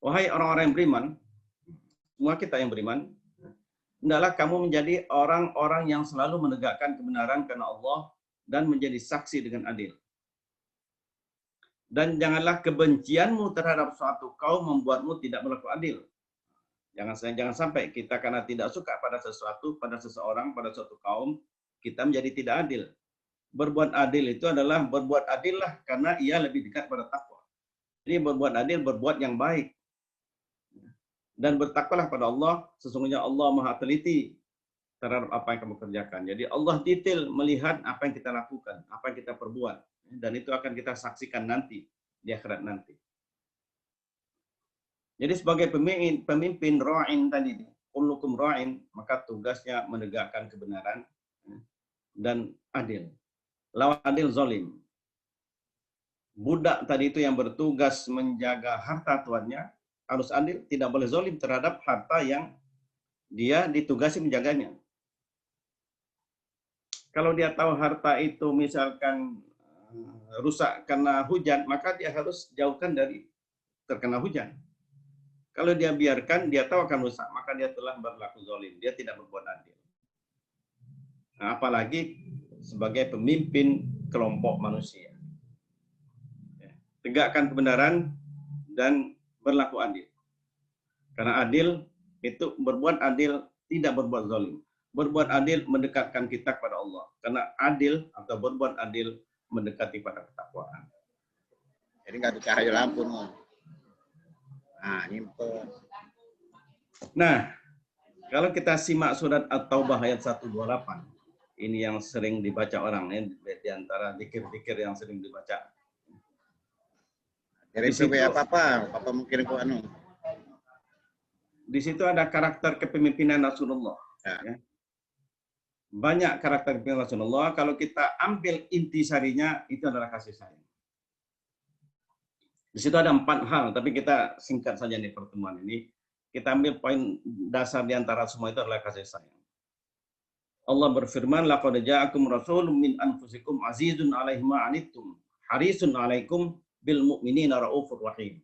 Wahai orang-orang yang beriman, semua kita yang beriman, hendaklah kamu menjadi orang-orang yang selalu menegakkan kebenaran karena Allah dan menjadi saksi dengan adil. Dan janganlah kebencianmu terhadap suatu kaum membuatmu tidak berlaku adil. Jangan sampai kita karena tidak suka pada sesuatu, pada seseorang, pada suatu kaum, kita menjadi tidak adil. Berbuat adil itu adalah berbuat adil lah karena ia lebih dekat pada takwa. Jadi berbuat adil, berbuat yang baik. Dan bertakwalah pada Allah, sesungguhnya Allah Maha teliti terhadap apa yang kamu kerjakan. Jadi Allah detail melihat apa yang kita lakukan, apa yang kita perbuat. Dan itu akan kita saksikan nanti, di akhirat nanti. Jadi sebagai pemimpin ra'in tadi, kullukum ra'in, maka tugasnya menegakkan kebenaran dan adil. Lawan adil zalim. Budak tadi itu yang bertugas menjaga harta tuannya, harus adil, tidak boleh zalim terhadap harta yang dia ditugasi menjaganya. Kalau dia tahu harta itu misalkan rusak karena hujan, maka dia harus jauhkan dari terkena hujan. Kalau dia biarkan, dia tahu akan rusak, maka dia telah berlaku zalim. Dia tidak berbuat adil. Nah, apalagi sebagai pemimpin kelompok manusia. Tegakkan kebenaran dan berlaku adil. Karena adil itu berbuat adil, tidak berbuat zalim. Berbuat adil mendekatkan kita kepada Allah. Karena adil atau berbuat adil mendekati pada ketakwaan. Jadi nggak ada cahaya lampu. Nah, nyimpen. Nah, kalau kita simak surat At-Taubah ayat 128, ini yang sering dibaca orang, ini di antara zikir-zikir yang sering dibaca. Dari Di situ- apa mungkin kau anu. Di situ ada karakter kepemimpinan Rasulullah. Ya. Ya. Banyak karakter kepemimpinan Rasulullah. Kalau kita ambil intisarinya, itu adalah kasih sayang. Di situ ada 4 hal, tapi kita singkat saja nih pertemuan ini. Kita ambil poin dasar di antara semua itu adalah kasih sayang. Allah berfirman, "Laqad ja'akum rasulun min anfusikum azizun 'alaihi ma 'anittum, harisun 'alaikum bil mu'minina raufur rahim."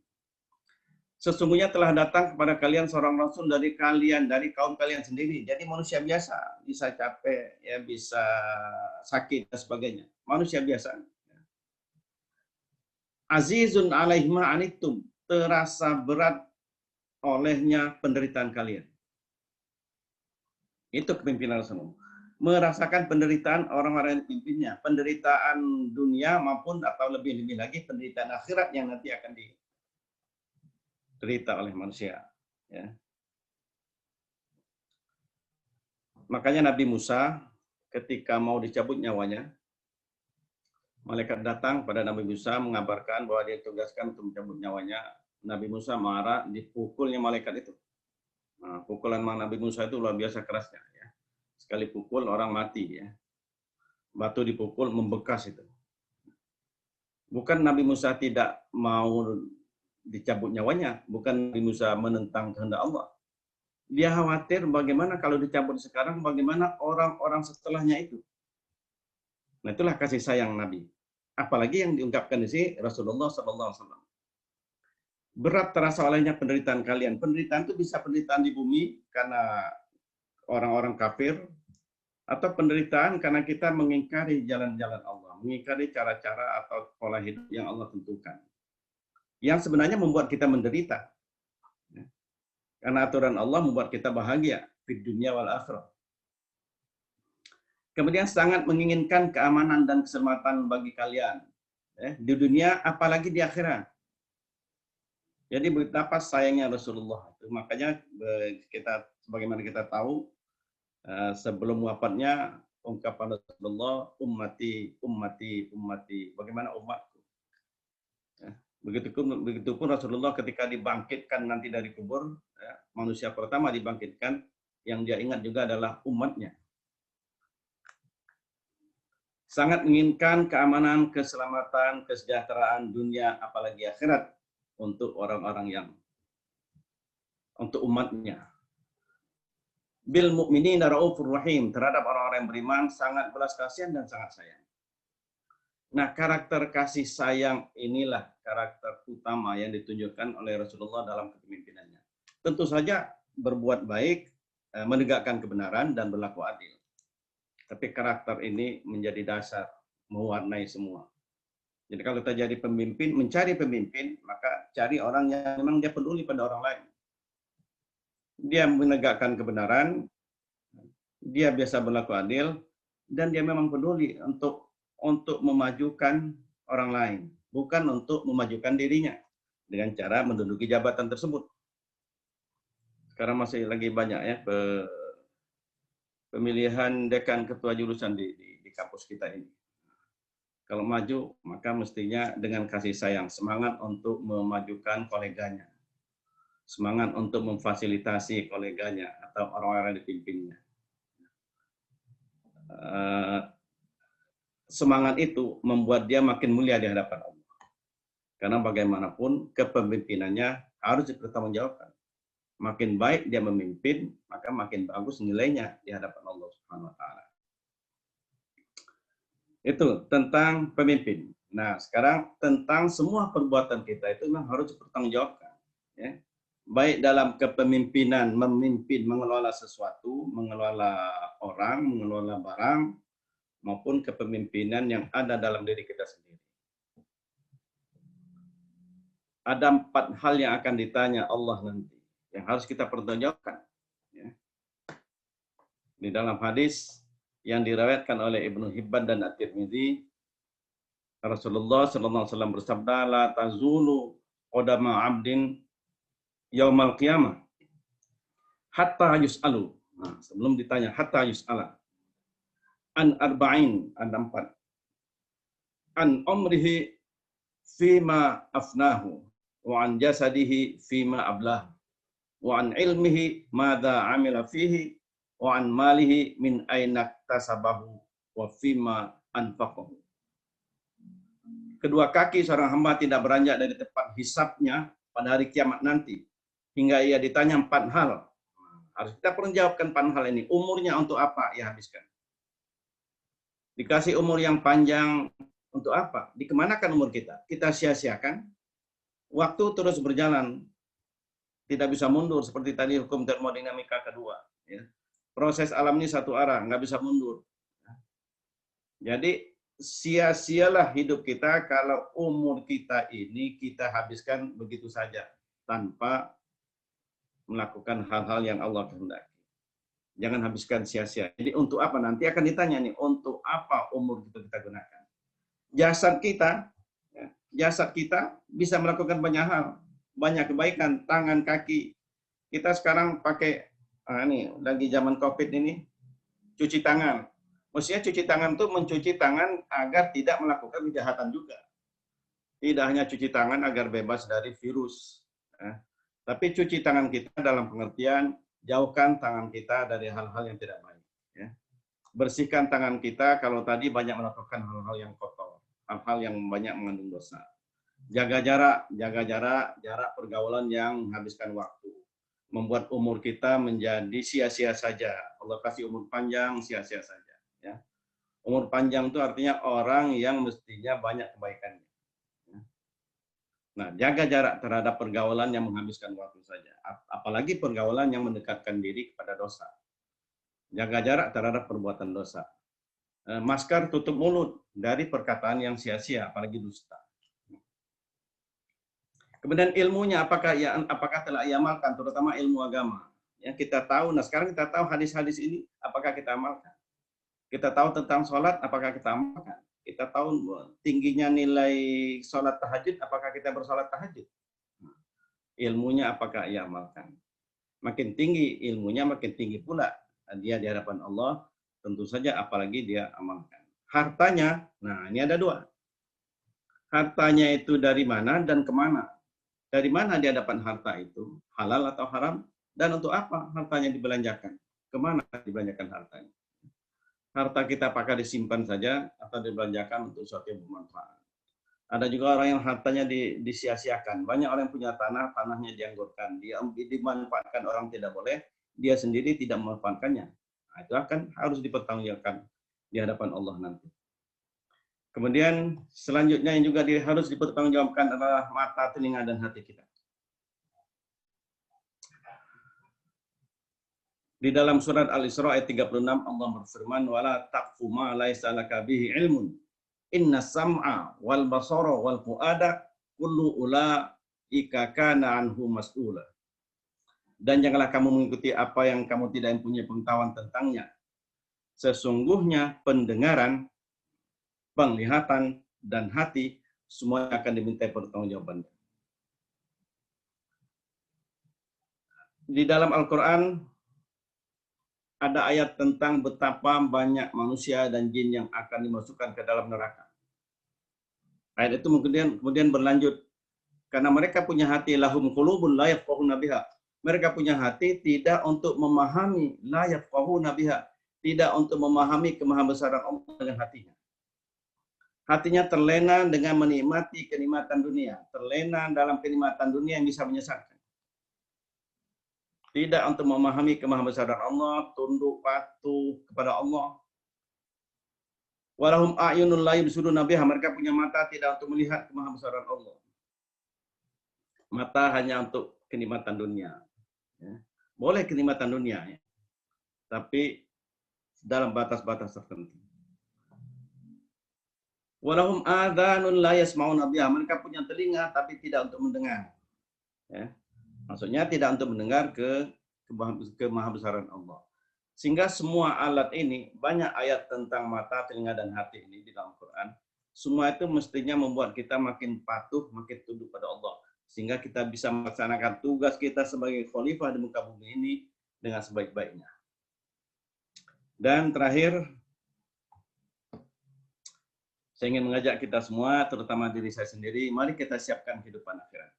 Sesungguhnya telah datang kepada kalian seorang rasul dari kalian, dari kaum kalian sendiri. Jadi manusia biasa, bisa capek, ya bisa sakit dan sebagainya. Manusia biasa. Azizun 'alaihi ma 'anittum, terasa berat olehnya penderitaan kalian. Itu kepemimpinan Rasulullah. Merasakan penderitaan orang-orang yang dipimpinnya, penderitaan dunia maupun atau lebih-lebih lagi penderitaan akhirat yang nanti akan diderita oleh manusia. Ya. Makanya Nabi Musa ketika mau dicabut nyawanya, malaikat datang pada Nabi Musa mengabarkan bahwa dia ditugaskan untuk mencabut nyawanya. Nabi Musa marah, dipukulnya malaikat itu. Nah, pukulan Nabi Musa itu luar biasa kerasnya. Ya. Sekali pukul orang mati. Ya. Batu dipukul membekas itu. Bukan Nabi Musa tidak mau dicabut nyawanya, bukan Nabi Musa menentang kehendak Allah. Dia khawatir bagaimana kalau dicabut sekarang, bagaimana orang-orang setelahnya itu. Nah, itulah kasih sayang Nabi. Apalagi yang diungkapkan di sini Rasulullah SAW. Berat terasa olehnya penderitaan kalian. Penderitaan itu bisa penderitaan di bumi karena orang-orang kafir, atau penderitaan karena kita mengingkari jalan-jalan Allah, mengingkari cara-cara atau pola hidup yang Allah tentukan. Yang sebenarnya membuat kita menderita. Karena aturan Allah membuat kita bahagia di dunia wal akhirah. Kemudian sangat menginginkan keamanan dan keselamatan bagi kalian. Di dunia apalagi di akhirat. Jadi betapa sayangnya Rasulullah. Makanya kita, sebagaimana kita tahu, sebelum wafatnya ungkapan Rasulullah, ummati, ummati, ummati. Bagaimana umatku? Begitupun Rasulullah ketika dibangkitkan nanti dari kubur, manusia pertama dibangkitkan, yang dia ingat juga adalah umatnya. Sangat menginginkan keamanan, keselamatan, kesejahteraan dunia, apalagi akhirat untuk orang-orang yang, untuk umatnya. Bil mu'minina raufur rahim, terhadap orang-orang yang beriman sangat belas kasihan dan sangat sayang. Nah, karakter kasih sayang inilah karakter utama yang ditunjukkan oleh Rasulullah dalam kepemimpinannya. Tentu saja berbuat baik, menegakkan kebenaran dan berlaku adil. Tapi karakter ini menjadi dasar, mewarnai semua. Jadi kalau kita jadi pemimpin, mencari pemimpin, maka cari orang yang memang dia peduli pada orang lain. Dia menegakkan kebenaran, dia biasa berlaku adil, dan dia memang peduli untuk memajukan orang lain, bukan untuk memajukan dirinya dengan cara menduduki jabatan tersebut. Sekarang masih lagi banyak ya pemilihan dekan ketua jurusan di kampus kita ini. Kalau maju, maka mestinya dengan kasih sayang, semangat untuk memajukan koleganya, semangat untuk memfasilitasi koleganya atau orang-orang yang dipimpinnya. Semangat itu membuat dia makin mulia di hadapan Allah. Karena bagaimanapun kepemimpinannya harus dipertanggungjawabkan. Makin baik dia memimpin, maka makin bagus nilainya di hadapan Allah Subhanahu wa taala. Itu tentang pemimpin. Nah, sekarang tentang semua perbuatan kita itu memang harus dipertanggungjawabkan. Ya. Baik dalam kepemimpinan, memimpin, mengelola sesuatu, mengelola orang, mengelola barang, maupun kepemimpinan yang ada dalam diri kita sendiri. Ada 4 hal yang akan ditanya Allah nanti, yang harus kita pertanggungjawabkan. Ya. Di dalam hadis yang diriwayatkan oleh Ibnu Hibban dan At-Tirmidzi, Rasulullah SAW bersabda, la tazulu qadama 'abdin yaumal qiyamah hatta yus'alu. Nah, sebelum ditanya hatta yus'ala an arba'in, ada 4. An umrihi fima afnahu wa an jasadihi fima ablah wa an ilmihi madza amila fihi wa an malihi min aina tasabahu wa fima anfaqahu. Kedua kaki seorang hamba tidak beranjak dari tempat hisabnya pada hari kiamat nanti hingga ia ditanya 4 hal. Harus kita pertanggungjawabkan 4 hal ini. Umurnya untuk apa ia habiskan? Dikasih umur yang panjang untuk apa? Dikemanakan umur kita? Kita sia-siakan. Waktu terus berjalan. Tidak bisa mundur seperti tadi hukum termodinamika kedua. Ya. Proses alam ini satu arah, nggak bisa mundur. Jadi sia-sialah hidup kita kalau umur kita ini kita habiskan begitu saja tanpa melakukan hal-hal yang Allah kehendaki. Jangan habiskan sia-sia. Jadi untuk apa? Nanti akan ditanya nih, untuk apa umur kita gunakan? Jasad kita bisa melakukan banyak hal, banyak kebaikan, tangan, kaki. Kita sekarang pakai, ini lagi zaman COVID ini, cuci tangan. Maksudnya cuci tangan itu mencuci tangan agar tidak melakukan kejahatan juga. Tidak hanya cuci tangan agar bebas dari virus. Tapi cuci tangan kita dalam pengertian, jauhkan tangan kita dari hal-hal yang tidak baik. Ya. Bersihkan tangan kita kalau tadi banyak melakukan hal-hal yang kotor. Hal-hal yang banyak mengandung dosa. Jaga jarak pergaulan yang menghabiskan waktu. Membuat umur kita menjadi sia-sia saja. Allah kasih umur panjang, sia-sia saja. Ya. Umur panjang itu artinya orang yang mestinya banyak kebaikannya. Ya. Nah, jaga jarak terhadap pergaulan yang menghabiskan waktu saja. Apalagi pergaulan yang mendekatkan diri kepada dosa. Jaga jarak terhadap perbuatan dosa. Masker tutup mulut dari perkataan yang sia-sia, apalagi dusta. Kemudian ilmunya apakah telah ia amalkan, terutama ilmu agama. Ya, kita tahu, nah sekarang kita tahu hadis-hadis ini, apakah kita amalkan? Kita tahu tentang sholat, apakah kita amalkan? Kita tahu tingginya nilai sholat tahajud, apakah kita bersolat tahajud? Ilmunya apakah ia amalkan? Makin tinggi ilmunya, makin tinggi pula dia di hadapan Allah, tentu saja apalagi dia amalkan. Hartanya, nah ini ada 2. Hartanya itu dari mana dan kemana? Dari mana di hadapan harta itu? Halal atau haram? Dan untuk apa hartanya dibelanjakan? Kemana dibelanjakan hartanya? Harta kita apakah disimpan saja atau dibelanjakan untuk sesuatu yang bermanfaat. Ada juga orang yang hartanya disia-siakan. Banyak orang yang punya tanah, tanahnya dianggurkan. Dia dimanfaatkan orang tidak boleh, dia sendiri tidak memanfaatkannya. Nah, itu akan harus dipertanggungjawabkan di hadapan Allah nanti. Kemudian selanjutnya yang juga harus dipertanggungjawabkan adalah mata, telinga, dan hati kita. Di dalam surat Al-Isra ayat 36 Allah berfirman, wala taqfu ma laisa laka bihi ilmun inna sam'a wal basara wal fuada kullu ulaika kana anhu mas'ula. Dan janganlah kamu mengikuti apa yang kamu tidak mempunyai pengetahuan tentangnya. Sesungguhnya pendengaran, penglihatan, dan hati semua akan dimintai pertanggungjawaban. Di dalam Al-Quran ada ayat tentang betapa banyak manusia dan jin yang akan dimasukkan ke dalam neraka. Ayat itu kemudian berlanjut, karena mereka punya hati, lahum qulubun la yafqahuna biha. Mereka punya hati tidak untuk memahami, la yafqahuna biha, tidak untuk memahami kemahabesaran Allah dengan hatinya. Hatinya terlena dengan menikmati kenikmatan dunia, terlena dalam kenikmatan dunia yang bisa menyesatkan. Tidak untuk memahami kemahabesaran Allah, tunduk patuh kepada Allah. Walahum a'yunul la yubsiruna biha, mereka punya mata tidak untuk melihat kemahabesaran Allah. Mata hanya untuk kenikmatan dunia. Ya. Boleh kenikmatan dunia, ya. Tapi dalam batas-batas tertentu. Walahum adhanun la yasma'una biha, mereka punya telinga tapi tidak untuk mendengar. Ya. Maksudnya tidak untuk mendengar kemahabesaran Allah. Sehingga semua alat ini, banyak ayat tentang mata, telinga, dan hati ini di dalam Quran. Semua itu mestinya membuat kita makin patuh, makin tunduk pada Allah. Sehingga kita bisa melaksanakan tugas kita sebagai khalifah di muka bumi ini dengan sebaik-baiknya. Dan terakhir, saya ingin mengajak kita semua, terutama diri saya sendiri, mari kita siapkan kehidupan akhirat.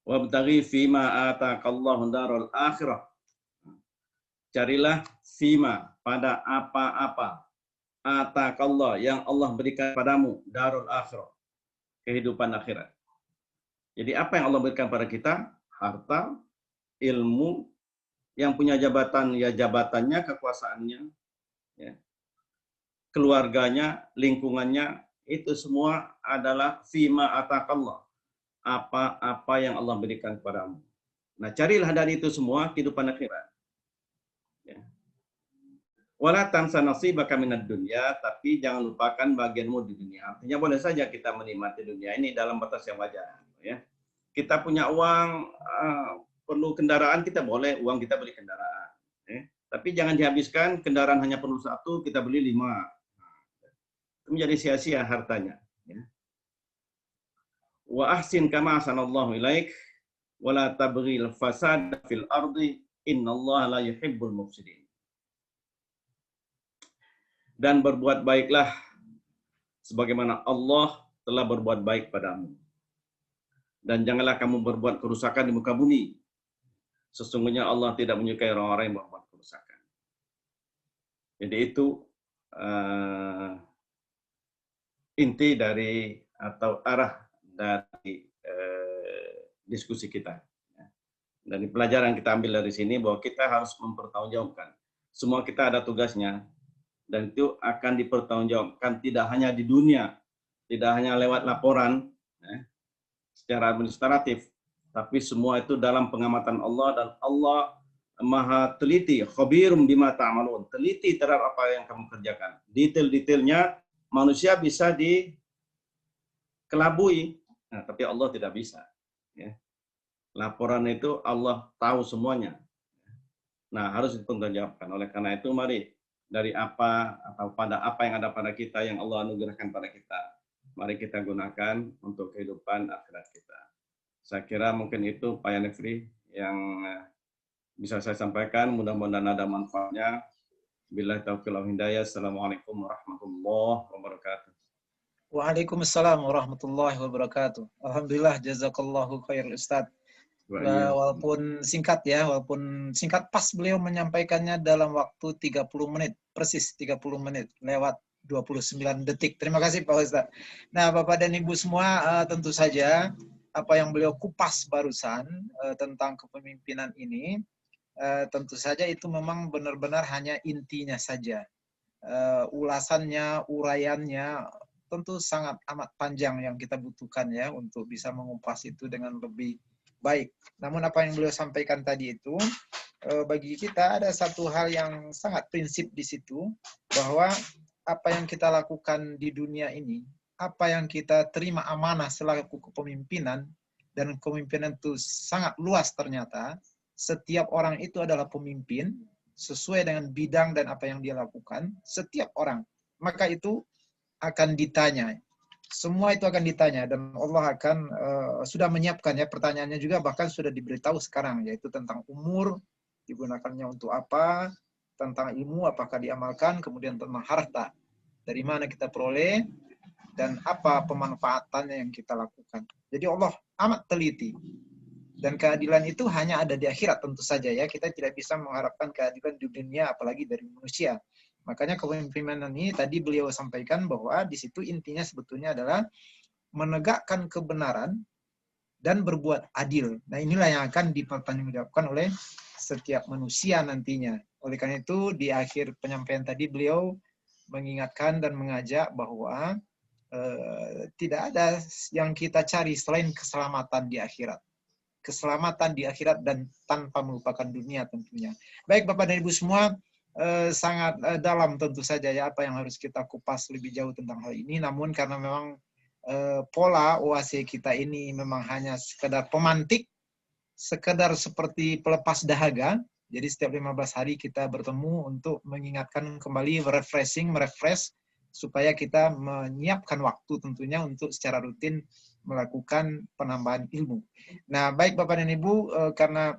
Wabtaghi fima ataqallahu darul akhirah. Carilah fima, pada apa-apa ataqallah yang Allah berikan padamu, darul akhirah, kehidupan akhirat. Jadi apa yang Allah berikan pada kita? Harta, ilmu, yang punya jabatan ya jabatannya, kekuasaannya, ya, keluarganya, lingkungannya, itu semua adalah fima ataqallah, apa-apa yang Allah berikan kepadamu. Nah, carilah dari itu semua kehidupan akhirat. Ya. Wala tansa nasibaka minad dunya, tapi jangan lupakan bagianmu di dunia. Artinya boleh saja kita menikmati dunia ini dalam batas yang wajar, ya. Kita punya uang, perlu kendaraan, kita boleh uang kita beli kendaraan, ya. Tapi jangan dihabiskan, kendaraan hanya perlu 1, kita beli 5. Itu menjadi sia-sia hartanya, ya. Wa ahsin kama ahsanallahu ilaik wa la tabghil fasad fil ardi innallaha la yuhibbul mufsidin. Dan berbuat baiklah sebagaimana Allah telah berbuat baik padamu. Dan janganlah kamu berbuat kerusakan di muka bumi. Sesungguhnya Allah tidak menyukai orang-orang yang berbuat kerusakan. Jadi itu inti dari atau arah dari diskusi kita. Dari pelajaran kita ambil dari sini bahwa kita harus mempertanggungjawabkan. Semua kita ada tugasnya dan itu akan dipertanggungjawabkan tidak hanya di dunia, tidak hanya lewat laporan secara administratif, tapi semua itu dalam pengamatan Allah, dan Allah Maha teliti, khabirum bima ta'malun, teliti terhadap apa yang kamu kerjakan. Detail-detailnya manusia bisa dikelabui, nah, tapi Allah tidak bisa. Ya. Laporan itu Allah tahu semuanya. Nah, harus dipertanggungjawabkan. Oleh karena itu, mari dari apa atau pada apa yang ada pada kita, yang Allah anugerahkan pada kita, mari kita gunakan untuk kehidupan akhirat kita. Saya kira mungkin itu Pak Yanefri yang bisa saya sampaikan. Mudah-mudahan ada manfaatnya. Billahi taufiq wal hidayah. Assalamualaikum warahmatullahi wabarakatuh. Waalaikumsalam warahmatullahi wabarakatuh. Alhamdulillah, jazakallahu khair Ustaz. Walaupun singkat ya, walaupun singkat, pas beliau menyampaikannya dalam waktu 30 menit, persis 30 menit, lewat 29 detik. Terima kasih Pak Ustaz. Nah, Bapak dan Ibu semua, tentu saja apa yang beliau kupas barusan tentang kepemimpinan ini, tentu saja itu memang benar-benar hanya intinya saja. Ulasannya, uraiannya, tentu sangat amat panjang yang kita butuhkan ya untuk bisa mengupas itu dengan lebih baik. Namun apa yang beliau sampaikan tadi itu, bagi kita ada satu hal yang sangat prinsip di situ, bahwa apa yang kita lakukan di dunia ini, apa yang kita terima amanah selaku kepemimpinan, dan kepemimpinan itu sangat luas ternyata, setiap orang itu adalah pemimpin, sesuai dengan bidang dan apa yang dia lakukan, setiap orang. Maka itu akan ditanya. Semua itu akan ditanya, dan Allah akan sudah menyiapkan ya, pertanyaannya juga bahkan sudah diberitahu sekarang, yaitu tentang umur, digunakannya untuk apa, tentang ilmu, apakah diamalkan, kemudian tentang harta, dari mana kita peroleh, dan apa pemanfaatannya yang kita lakukan. Jadi Allah amat teliti. Dan keadilan itu hanya ada di akhirat tentu saja ya, kita tidak bisa mengharapkan keadilan di dunia, apalagi dari manusia. Makanya kepemimpinan ini tadi beliau sampaikan bahwa di situ intinya sebetulnya adalah menegakkan kebenaran dan berbuat adil. Nah, inilah yang akan dipertanggungjawabkan oleh setiap manusia nantinya. Oleh karena itu di akhir penyampaian tadi beliau mengingatkan dan mengajak bahwa tidak ada yang kita cari selain keselamatan di akhirat. Keselamatan di akhirat dan tanpa melupakan dunia tentunya. Baik Bapak dan Ibu semua, sangat dalam tentu saja ya apa yang harus kita kupas lebih jauh tentang hal ini. Namun karena memang pola OAC kita ini memang hanya sekedar pemantik, sekedar seperti pelepas dahaga. Jadi setiap 15 hari kita bertemu untuk mengingatkan kembali, refresh, supaya kita menyiapkan waktu tentunya untuk secara rutin melakukan penambahan ilmu. Nah, baik Bapak dan Ibu, karena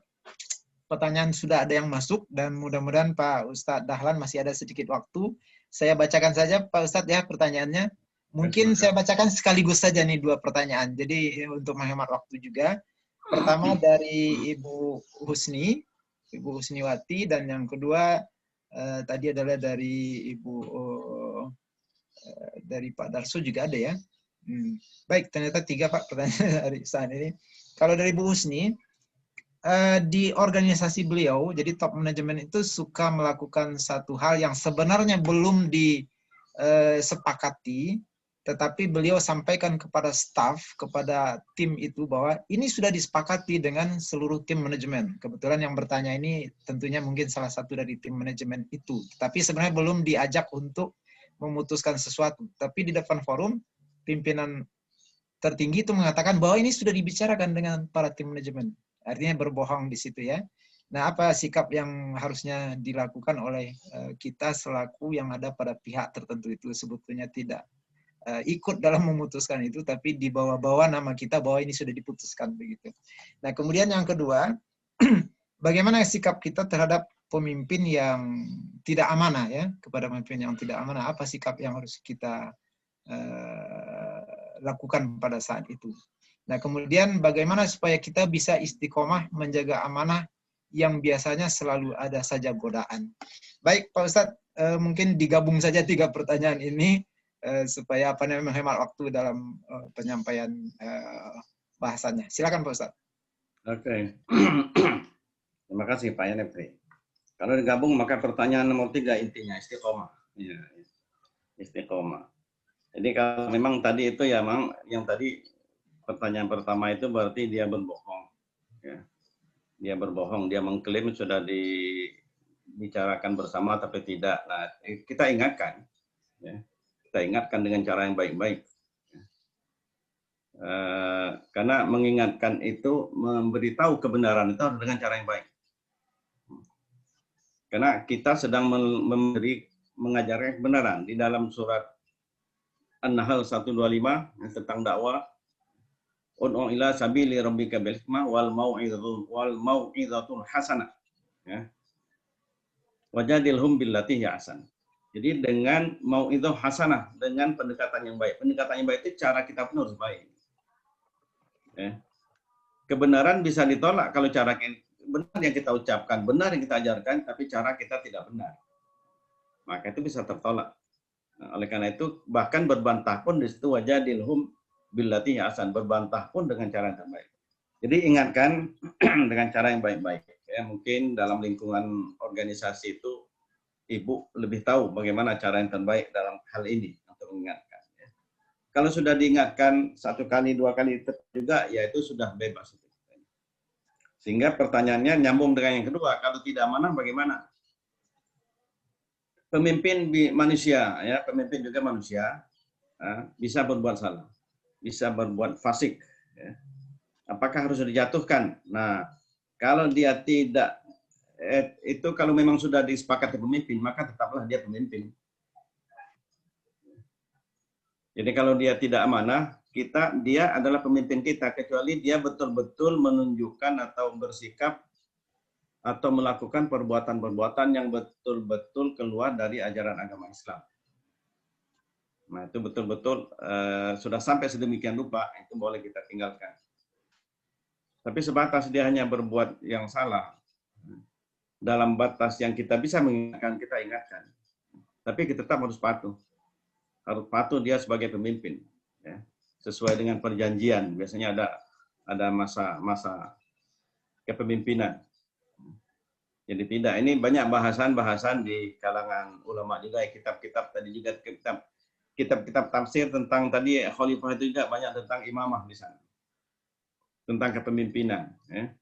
pertanyaan sudah ada yang masuk dan mudah-mudahan Pak Ustadz Dahlan masih ada sedikit waktu. Saya bacakan saja Pak Ustadz ya pertanyaannya. Mungkin saya bacakan sekaligus saja nih 2 pertanyaan. Jadi untuk menghemat waktu juga. Pertama dari Ibu Husniwati, dan yang kedua tadi adalah dari dari Pak Darso juga ada ya. Baik, ternyata 3 Pak pertanyaan dari saat ini. Kalau dari Bu Husni, di organisasi beliau, jadi top manajemen itu suka melakukan satu hal yang sebenarnya belum disepakati, tetapi beliau sampaikan kepada staf, kepada tim itu bahwa ini sudah disepakati dengan seluruh tim manajemen. Kebetulan yang bertanya ini tentunya mungkin salah satu dari tim manajemen itu, tapi sebenarnya belum diajak untuk memutuskan sesuatu. Tapi di depan forum, pimpinan tertinggi itu mengatakan bahwa ini sudah dibicarakan dengan para tim manajemen. Artinya berbohong di situ ya. Nah, apa sikap yang harusnya dilakukan oleh kita selaku yang ada pada pihak tertentu itu? Sebetulnya tidak ikut dalam memutuskan itu, tapi dibawa-bawa nama kita bahwa ini sudah diputuskan begitu. Nah, kemudian yang kedua, bagaimana sikap kita terhadap pemimpin yang tidak amanah ya, kepada pemimpin yang tidak amanah, apa sikap yang harus kita lakukan pada saat itu. Nah, kemudian bagaimana supaya kita bisa istiqomah menjaga amanah yang biasanya selalu ada saja godaan. Baik, Pak Ustadz, mungkin digabung saja 3 pertanyaan ini supaya apa namanya menghemat waktu dalam penyampaian bahasannya. Silakan Pak Ustadz. Oke. Terima kasih Pak Yanepri. Kalau digabung maka pertanyaan nomor 3 intinya istiqomah. Ya, istiqomah. Jadi kalau memang tadi itu ya memang yang tadi pertanyaan pertama itu berarti dia berbohong. Ya. Dia berbohong, dia mengklaim sudah dibicarakan bersama tapi tidak. Nah, kita ingatkan. Ya. Kita ingatkan dengan cara yang baik-baik. Karena mengingatkan itu, memberitahu kebenaran itu harus dengan cara yang baik. Karena kita sedang mengajarkan kebenaran. Di dalam surat An-Nahl 125 tentang dakwah, ud'u ila sabili rabbika bil hikmah wal mau'izatul hasanah. Ya. Wajadilhum billati hiya ahsan. Jadi dengan mau'izah hasanah, dengan pendekatan yang baik. Pendekatan yang baik itu cara kita pun harus baik. Ya. Kebenaran bisa ditolak kalau cara benar yang kita ucapkan, benar yang kita ajarkan, tapi cara kita tidak benar. Maka itu bisa tertolak. Nah, oleh karena itu, bahkan berbantah pun di situ wajadilhum billati ahsan, berbantah pun dengan cara yang terbaik. Jadi ingatkan dengan cara yang baik-baik. Ya, mungkin dalam lingkungan organisasi itu, Ibu lebih tahu bagaimana cara yang terbaik dalam hal ini untuk mengingatkan. Ya. Kalau sudah diingatkan 1 kali, 2 kali juga, ya itu sudah bebas. Sehingga pertanyaannya nyambung dengan yang kedua, kalau tidak amanah bagaimana? Pemimpin manusia, ya pemimpin juga manusia, bisa berbuat salah, bisa berbuat fasik. Ya. Apakah harus dijatuhkan? Nah, kalau dia tidak, itu kalau memang sudah disepakati pemimpin, maka tetaplah dia pemimpin. Jadi kalau dia tidak amanah, dia adalah pemimpin kita, kecuali dia betul-betul menunjukkan atau bersikap atau melakukan perbuatan-perbuatan yang betul-betul keluar dari ajaran agama Islam. Nah, itu betul-betul sudah sampai sedemikian rupa, itu boleh kita tinggalkan. Tapi sebatas dia hanya berbuat yang salah, dalam batas yang kita bisa mengingatkan, kita ingatkan. Tapi kita tetap harus patuh. Harus patuh dia sebagai pemimpin. Ya. Sesuai dengan perjanjian. Biasanya ada masa kepemimpinan. Jadi tidak, ini banyak bahasan-bahasan di kalangan ulama juga, kitab-kitab tadi juga, kitab-kitab tafsir tentang tadi khalifah itu juga banyak tentang imamah di sana. Tentang kepemimpinan. Ya.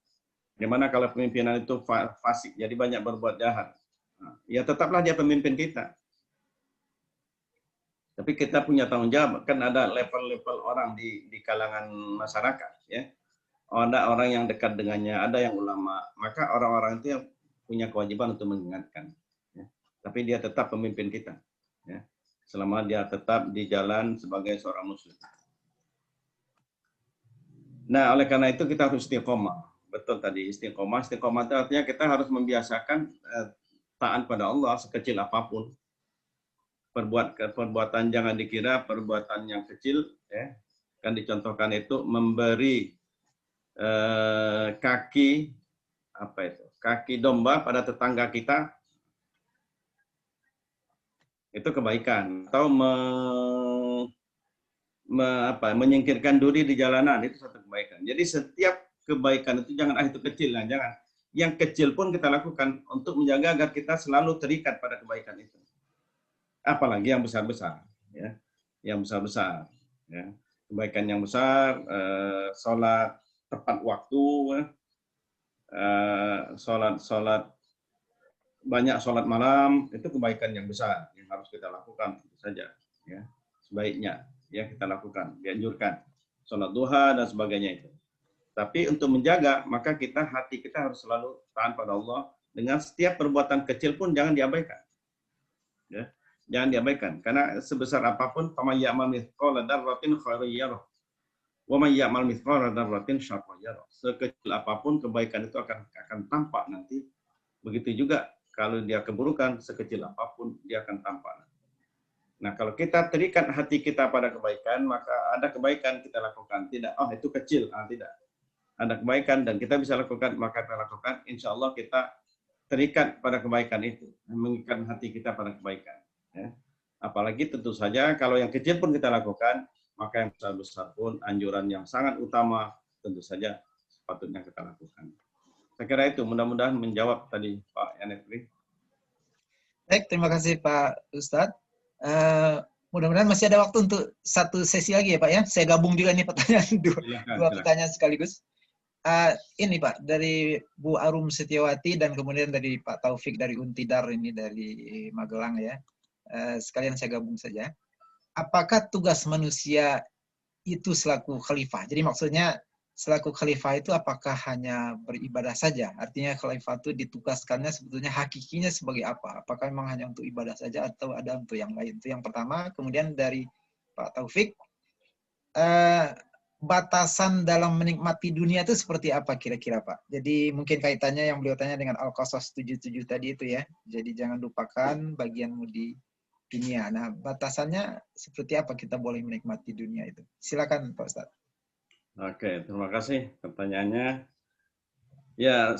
Gimana kalau pemimpinan itu fasik, jadi banyak berbuat jahat. Nah, ya tetaplah dia pemimpin kita. Tapi kita punya tanggung jawab, kan ada level-level orang di kalangan masyarakat. Ya. Ada orang yang dekat dengannya, ada yang ulama. Maka orang-orang itu yang punya kewajiban untuk mengingatkan. Ya. Tapi dia tetap pemimpin kita. Ya. Selama dia tetap di jalan sebagai seorang muslim. Nah, oleh karena itu kita harus istiqomah. Betul tadi, istiqomah. Istiqomah itu artinya kita harus membiasakan taat pada Allah sekecil apapun. Perbuatan jangan dikira perbuatan yang kecil. Ya. Kan dicontohkan itu memberi kaki domba pada tetangga kita. Itu kebaikan. Atau menyingkirkan duri di jalanan, itu satu kebaikan. Jadi setiap kebaikan itu jangan itu kecil, nah, jangan. Yang kecil pun kita lakukan untuk menjaga agar kita selalu terikat pada kebaikan itu. Apalagi yang besar-besar, ya, yang besar-besar. Ya. Kebaikan yang besar, sholat tepat waktu, sholat banyak sholat malam, itu kebaikan yang besar yang harus kita lakukan tentu saja. Ya. Sebaiknya ya kita lakukan, dianjurkan. Sholat duha dan sebagainya itu. Tapi untuk menjaga, maka hati kita harus selalu taat pada Allah. Dengan setiap perbuatan kecil pun jangan diabaikan. Ya. Jangan diabaikan. Karena sebesar apapun, faman ya'mal mithqala dzarratin khairan yarah. Wa man ya'mal mithqala dzarratin syarran yarah. Sekecil apapun kebaikan itu akan tampak nanti. Begitu juga kalau dia keburukan, sekecil apapun dia akan tampak. Nah, kalau kita terikat hati kita pada kebaikan, maka ada kebaikan kita lakukan. Tidak, itu kecil. Tidak. Ada kebaikan dan kita bisa lakukan, maka kita lakukan. Insya Allah kita terikat pada kebaikan itu. Mengikat hati kita pada kebaikan. Ya. Apalagi tentu saja kalau yang kecil pun kita lakukan, maka yang besar-besar pun anjuran yang sangat utama tentu saja sepatutnya kita lakukan. Saya kira itu mudah-mudahan menjawab tadi Pak Yanetri. Baik, terima kasih Pak Ustadz. Mudah-mudahan masih ada waktu untuk satu sesi lagi ya Pak ya. Saya gabung juga nih pertanyaan dua pertanyaan sekaligus. Ini Pak, dari Bu Arum Setiawati dan kemudian dari Pak Taufik dari Untidar ini dari Magelang ya. Sekalian saya gabung saja. Apakah tugas manusia itu selaku khalifah? Jadi maksudnya selaku khalifah itu apakah hanya beribadah saja? Artinya khalifah itu ditugaskannya sebetulnya hakikinya sebagai apa? Apakah memang hanya untuk ibadah saja atau ada untuk yang lain? Itu yang pertama. Kemudian dari Pak Taufik, batasan dalam menikmati dunia itu seperti apa kira-kira Pak? Jadi mungkin kaitannya yang beliau tanya dengan Al-Qasas 77 tadi itu ya. Jadi jangan lupakan bagianmu di dunia. Nah, batasannya seperti apa kita boleh menikmati dunia itu? Silakan Pak Ustadz. Oke, terima kasih pertanyaannya. Ya,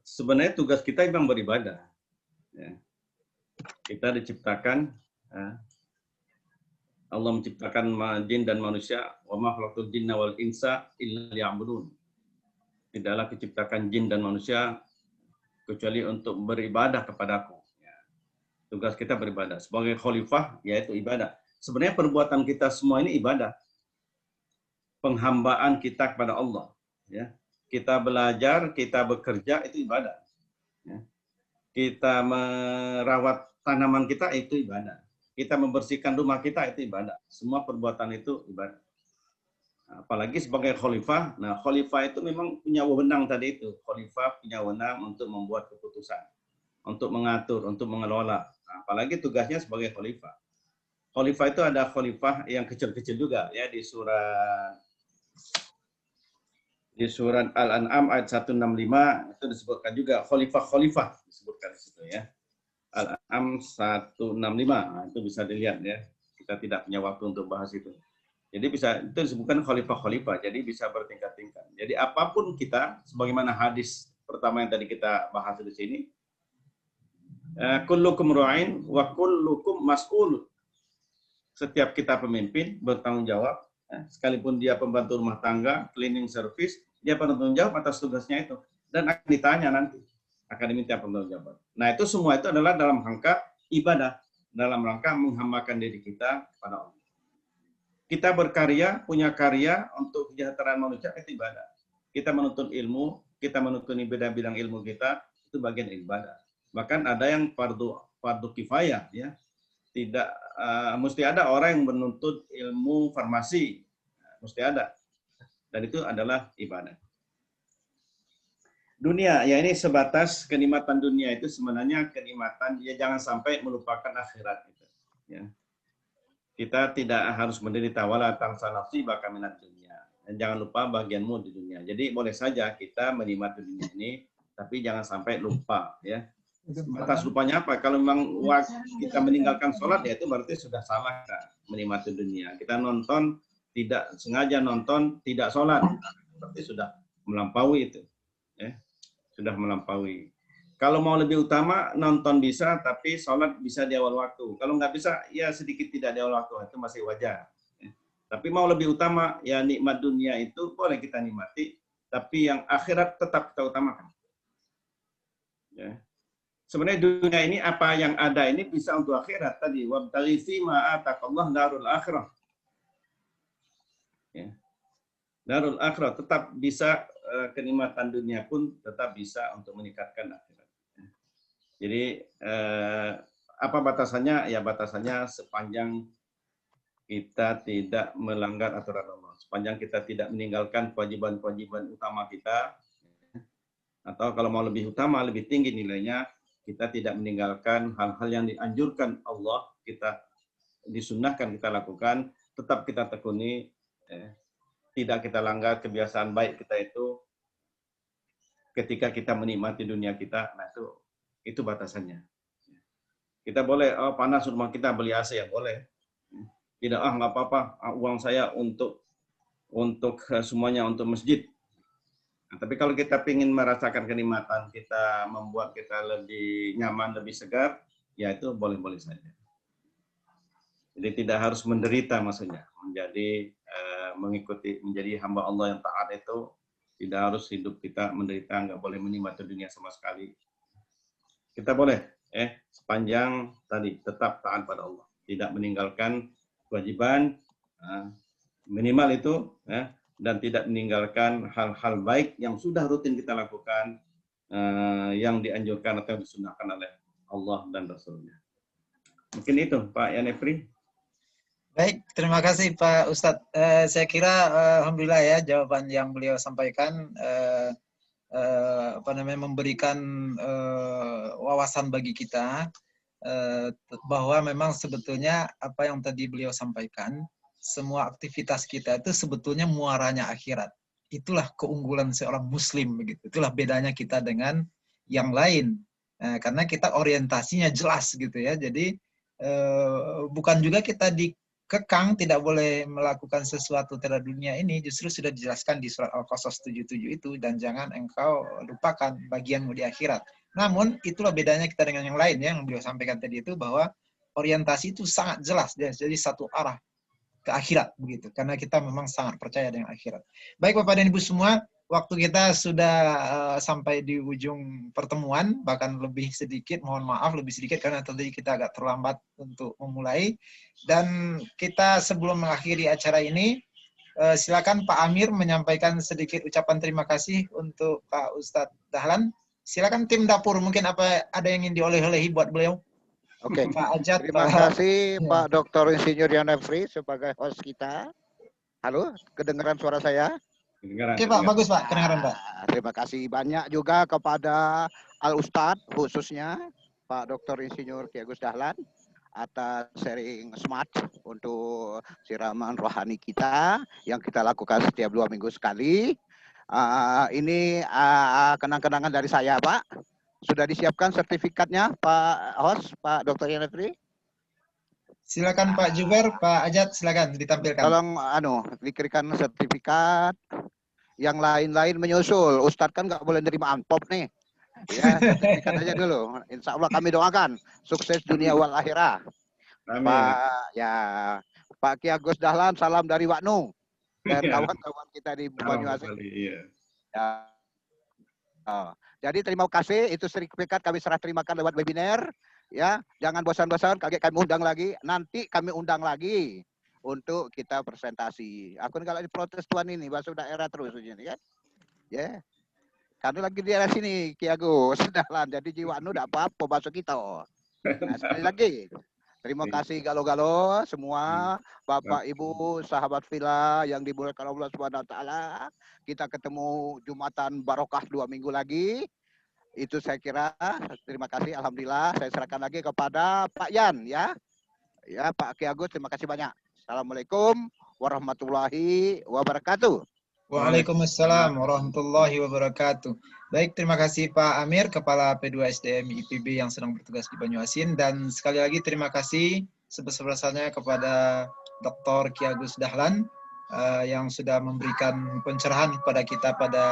sebenarnya tugas kita memang beribadah. Ya. Kita diciptakan, Allah menciptakan jin dan manusia, wa ma khalaqtul jinna wal insa illa liya'budun. Tidaklah diciptakan jin dan manusia kecuali untuk beribadah kepadaku. Ya. Tugas kita beribadah. Sebagai khalifah, yaitu ibadah. Sebenarnya perbuatan kita semua ini ibadah. Penghambaan kita kepada Allah. Ya. Kita belajar, kita bekerja, itu ibadah. Ya. Kita merawat tanaman kita, itu ibadah. Kita membersihkan rumah kita, itu ibadah. Semua perbuatan itu ibadah. Apalagi sebagai khalifah, nah khalifah itu memang punya wewenang tadi itu. Khalifah punya wewenang untuk membuat keputusan, untuk mengatur, untuk mengelola. Nah, apalagi tugasnya sebagai khalifah. Khalifah itu ada khalifah yang kecil-kecil juga ya di surat Al-An'am ayat 165 itu disebutkan juga khalifah disebutkan di situ ya. Al-An'am 165 nah, itu bisa dilihat ya. Kita tidak punya waktu untuk bahas itu. Jadi itu disebutkan khalifah. Jadi bisa bertingkat-tingkat. Jadi apapun kita, sebagaimana hadis pertama yang tadi kita bahas di sini, kullukum ra'in wa kullukum mas'ul. Setiap kita pemimpin bertanggung jawab, sekalipun dia pembantu rumah tangga, cleaning service, dia bertanggung jawab atas tugasnya itu dan akan ditanya nanti. akan diminta pertanggungjawaban. Nah, itu semua itu adalah dalam rangka ibadah, dalam rangka menghambakan diri kita kepada Allah. Kita berkarya, punya karya untuk kesejahteraan manusia, itu ibadah. Kita menuntut ilmu, kita menuntut bidang ilmu kita, itu bagian ibadah. Bahkan ada yang fardu kifayah, ya. Tidak mesti ada orang yang menuntut ilmu farmasi, mesti ada. Dan itu adalah ibadah. Dunia, ya ini sebatas kenikmatan dunia itu sebenarnya kenikmatan, ya jangan sampai melupakan akhirat. Gitu, ya. Kita tidak harus menderita wala tansa nasibaka minad dunya. Dan jangan lupa bagianmu di dunia. Jadi boleh saja kita menikmati dunia ini, tapi jangan sampai lupa, ya. Batas lupanya apa? Kalau memang kita meninggalkan sholat, ya itu berarti sudah salah kita menikmati dunia. Kita nonton, tidak sengaja nonton, tidak sholat, berarti sudah melampaui itu, ya. Sudah melampaui. Kalau mau lebih utama, nonton bisa, tapi sholat bisa di awal waktu. Kalau nggak bisa, ya sedikit tidak di awal waktu, itu masih wajar. Tapi mau lebih utama, ya nikmat dunia itu boleh kita nikmati, tapi yang akhirat tetap kita utamakan. Ya. Sebenarnya dunia ini, apa yang ada ini bisa untuk akhirat tadi. Wabtaghi fima ataqallah darul akhirah. Ya. Darul akhirah tetap bisa, kenikmatan dunia pun tetap bisa untuk meningkatkan akhirat. Jadi apa batasannya? Ya batasannya sepanjang kita tidak melanggar aturan Allah, sepanjang kita tidak meninggalkan kewajiban-kewajiban utama kita, atau kalau mau lebih utama, lebih tinggi nilainya, kita tidak meninggalkan hal-hal yang dianjurkan Allah, kita disunnahkan kita lakukan, tetap kita tekuni, tidak kita langgar kebiasaan baik kita itu ketika kita menikmati dunia kita. Nah itu batasannya. Kita boleh, oh panas rumah kita beli AC, ya boleh. Tidak, nggak apa-apa, uang saya untuk semuanya untuk masjid. Nah, tapi kalau kita ingin merasakan kenikmatan, kita membuat kita lebih nyaman, lebih segar, ya itu boleh-boleh saja. Jadi tidak harus menderita maksudnya, menjadi hamba Allah yang taat itu tidak harus hidup kita menderita, nggak boleh menikmati dunia sama sekali. Kita boleh, sepanjang tadi tetap taat pada Allah, tidak meninggalkan kewajiban, minimal itu, dan tidak meninggalkan hal-hal baik yang sudah rutin kita lakukan, yang dianjurkan atau disunahkan oleh Allah dan Rasulnya. Mungkin itu, Pak Yanefri. Baik, terima kasih Pak Ustadz. Saya kira alhamdulillah ya jawaban yang beliau sampaikan memberikan wawasan bagi kita bahwa memang sebetulnya apa yang tadi beliau sampaikan, semua aktivitas kita itu sebetulnya muaranya akhirat. Itulah keunggulan seorang muslim begitu. Itulah bedanya kita dengan yang lain. Karena kita orientasinya jelas gitu ya. Jadi bukan juga kita dikekang tidak boleh melakukan sesuatu terhadap dunia ini, justru sudah dijelaskan di surat Al-Qasas 77 itu, dan jangan engkau lupakan bagianmu di akhirat. Namun itulah bedanya kita dengan yang lain ya, yang beliau sampaikan tadi itu, bahwa orientasi itu sangat jelas, jadi satu arah ke akhirat begitu, karena kita memang sangat percaya dengan akhirat. Baik Bapak dan Ibu semua, waktu kita sudah sampai di ujung pertemuan, bahkan lebih sedikit, mohon maaf lebih sedikit karena tadi kita agak terlambat untuk memulai. Dan kita sebelum mengakhiri acara ini, silakan Pak Amir menyampaikan sedikit ucapan terima kasih untuk Pak Ustadz Dahlan. Silakan tim dapur, mungkin ada yang ingin dioleh-olehi buat beliau. Oke, Pak Ajat, terima kasih Pak Dr. Insinyur Yanefri sebagai host kita. Halo, kedengaran suara saya? Oke Pak, bagus Pak, kedengaran Pak. Terima kasih banyak juga kepada Al-Ustadz, khususnya Pak Dr. Insinyur Ki Agus Dahlan, atas sharing smart untuk siraman rohani kita yang kita lakukan setiap 2 minggu sekali. Ini kenang-kenangan dari saya, Pak. Sudah disiapkan sertifikatnya, Pak host, Pak Dr. Yanefri? Silakan Pak Juber, Pak Ajat, silakan ditampilkan. Tolong diberikan sertifikat. Yang lain-lain menyusul. Ustadz kan nggak boleh nerima amplop nih. Ya, sertifikat aja dulu. Insya Allah kami doakan sukses dunia wal akhirah. Pak Ki Agus Dahlan, salam dari Waknu dan kawan-kawan kita di Banyuasin. Jadi terima kasih, itu sertifikat kami serah terimakan lewat webinar. Ya, jangan bosan-bosan, kami undang lagi. Nanti kami undang lagi untuk kita presentasi. Aku kalau di protes tuan ini masuk daerah terus ini kan. Ya. Kami lagi di daerah sini, Ki Agus, Dahlan. Jadi jiwa anu tidak apa-apa masuk kita. Nah, sekali lagi. Terima kasih galo-galo semua, Bapak Ibu, sahabat Villa yang dimuliakan Allah Subhanahu wa taala. Kita ketemu Jumatan Barokah 2 minggu lagi. Itu saya kira terima kasih, alhamdulillah. Saya serahkan lagi kepada Pak Yan ya. Ya, Pak Ki Agus, terima kasih banyak. Assalamualaikum warahmatullahi wabarakatuh. Waalaikumsalam warahmatullahi wabarakatuh. Baik, terima kasih Pak Amir, Kepala P2 SDM IPB yang sedang bertugas di Banyuasin. Dan sekali lagi terima kasih sebesar-besarnya kepada Dr. Ki Agus Dahlan yang sudah memberikan pencerahan kepada kita pada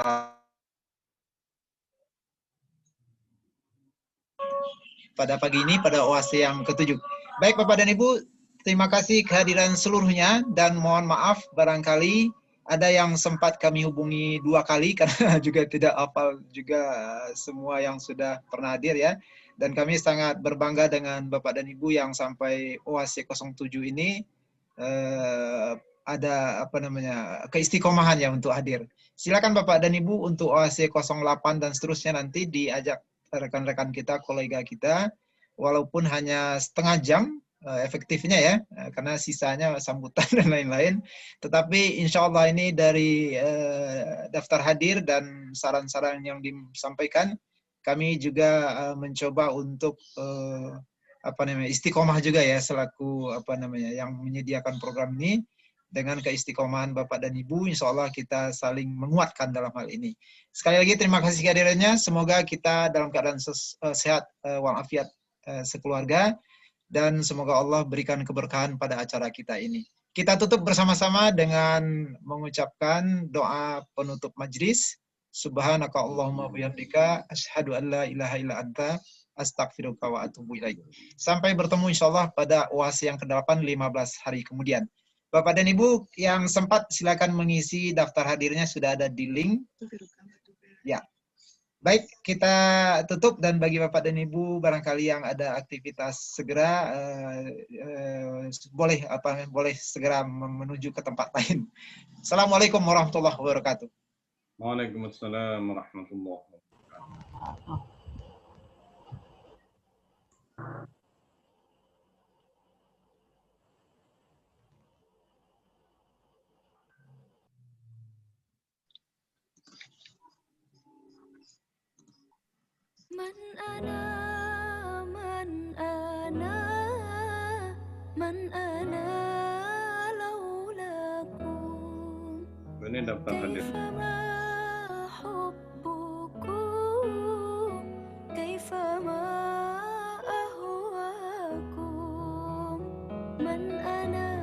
pagi ini, pada OAC yang ke-7. Baik Bapak dan Ibu, terima kasih kehadiran seluruhnya dan mohon maaf barangkali ada yang sempat kami hubungi 2 kali karena juga tidak hafal juga semua yang sudah pernah hadir ya. Dan kami sangat berbangga dengan Bapak dan Ibu yang sampai OAC 07 ini ada keistiqomahan ya untuk hadir. Silakan Bapak dan Ibu untuk OAC 08 dan seterusnya nanti diajak rekan-rekan kita, kolega kita, walaupun hanya setengah jam efektifnya ya, karena sisanya sambutan dan lain-lain. Tetapi insya Allah ini dari daftar hadir dan saran-saran yang disampaikan, kami juga mencoba untuk istiqomah juga ya selaku yang menyediakan program ini. Dengan keistiqomahan Bapak dan Ibu, insya Allah kita saling menguatkan dalam hal ini. Sekali lagi terima kasih kehadirannya. Semoga kita dalam keadaan sehat walafiat sekeluarga. Dan semoga Allah berikan keberkahan pada acara kita ini. Kita tutup bersama-sama dengan mengucapkan doa penutup majlis. Subhanaka Allahumma bihamdika asyhadu an la ilaha illa anta astaghfiruka wa atubu ilaik. Sampai bertemu insyaallah pada UAS yang ke-8 15 hari kemudian. Bapak dan Ibu yang sempat silakan mengisi daftar hadirnya sudah ada di link. Ya. Baik, kita tutup dan bagi Bapak dan Ibu barangkali yang ada aktivitas segera boleh segera menuju ke tempat lain. Assalamualaikum warahmatullahi wabarakatuh. Waalaikumsalam warahmatullahi wabarakatuh. Man ana, man ana, man ana laulakum. Ini daftar hadir. Kaifama hubbukum, kaifama ahwakum. Man ana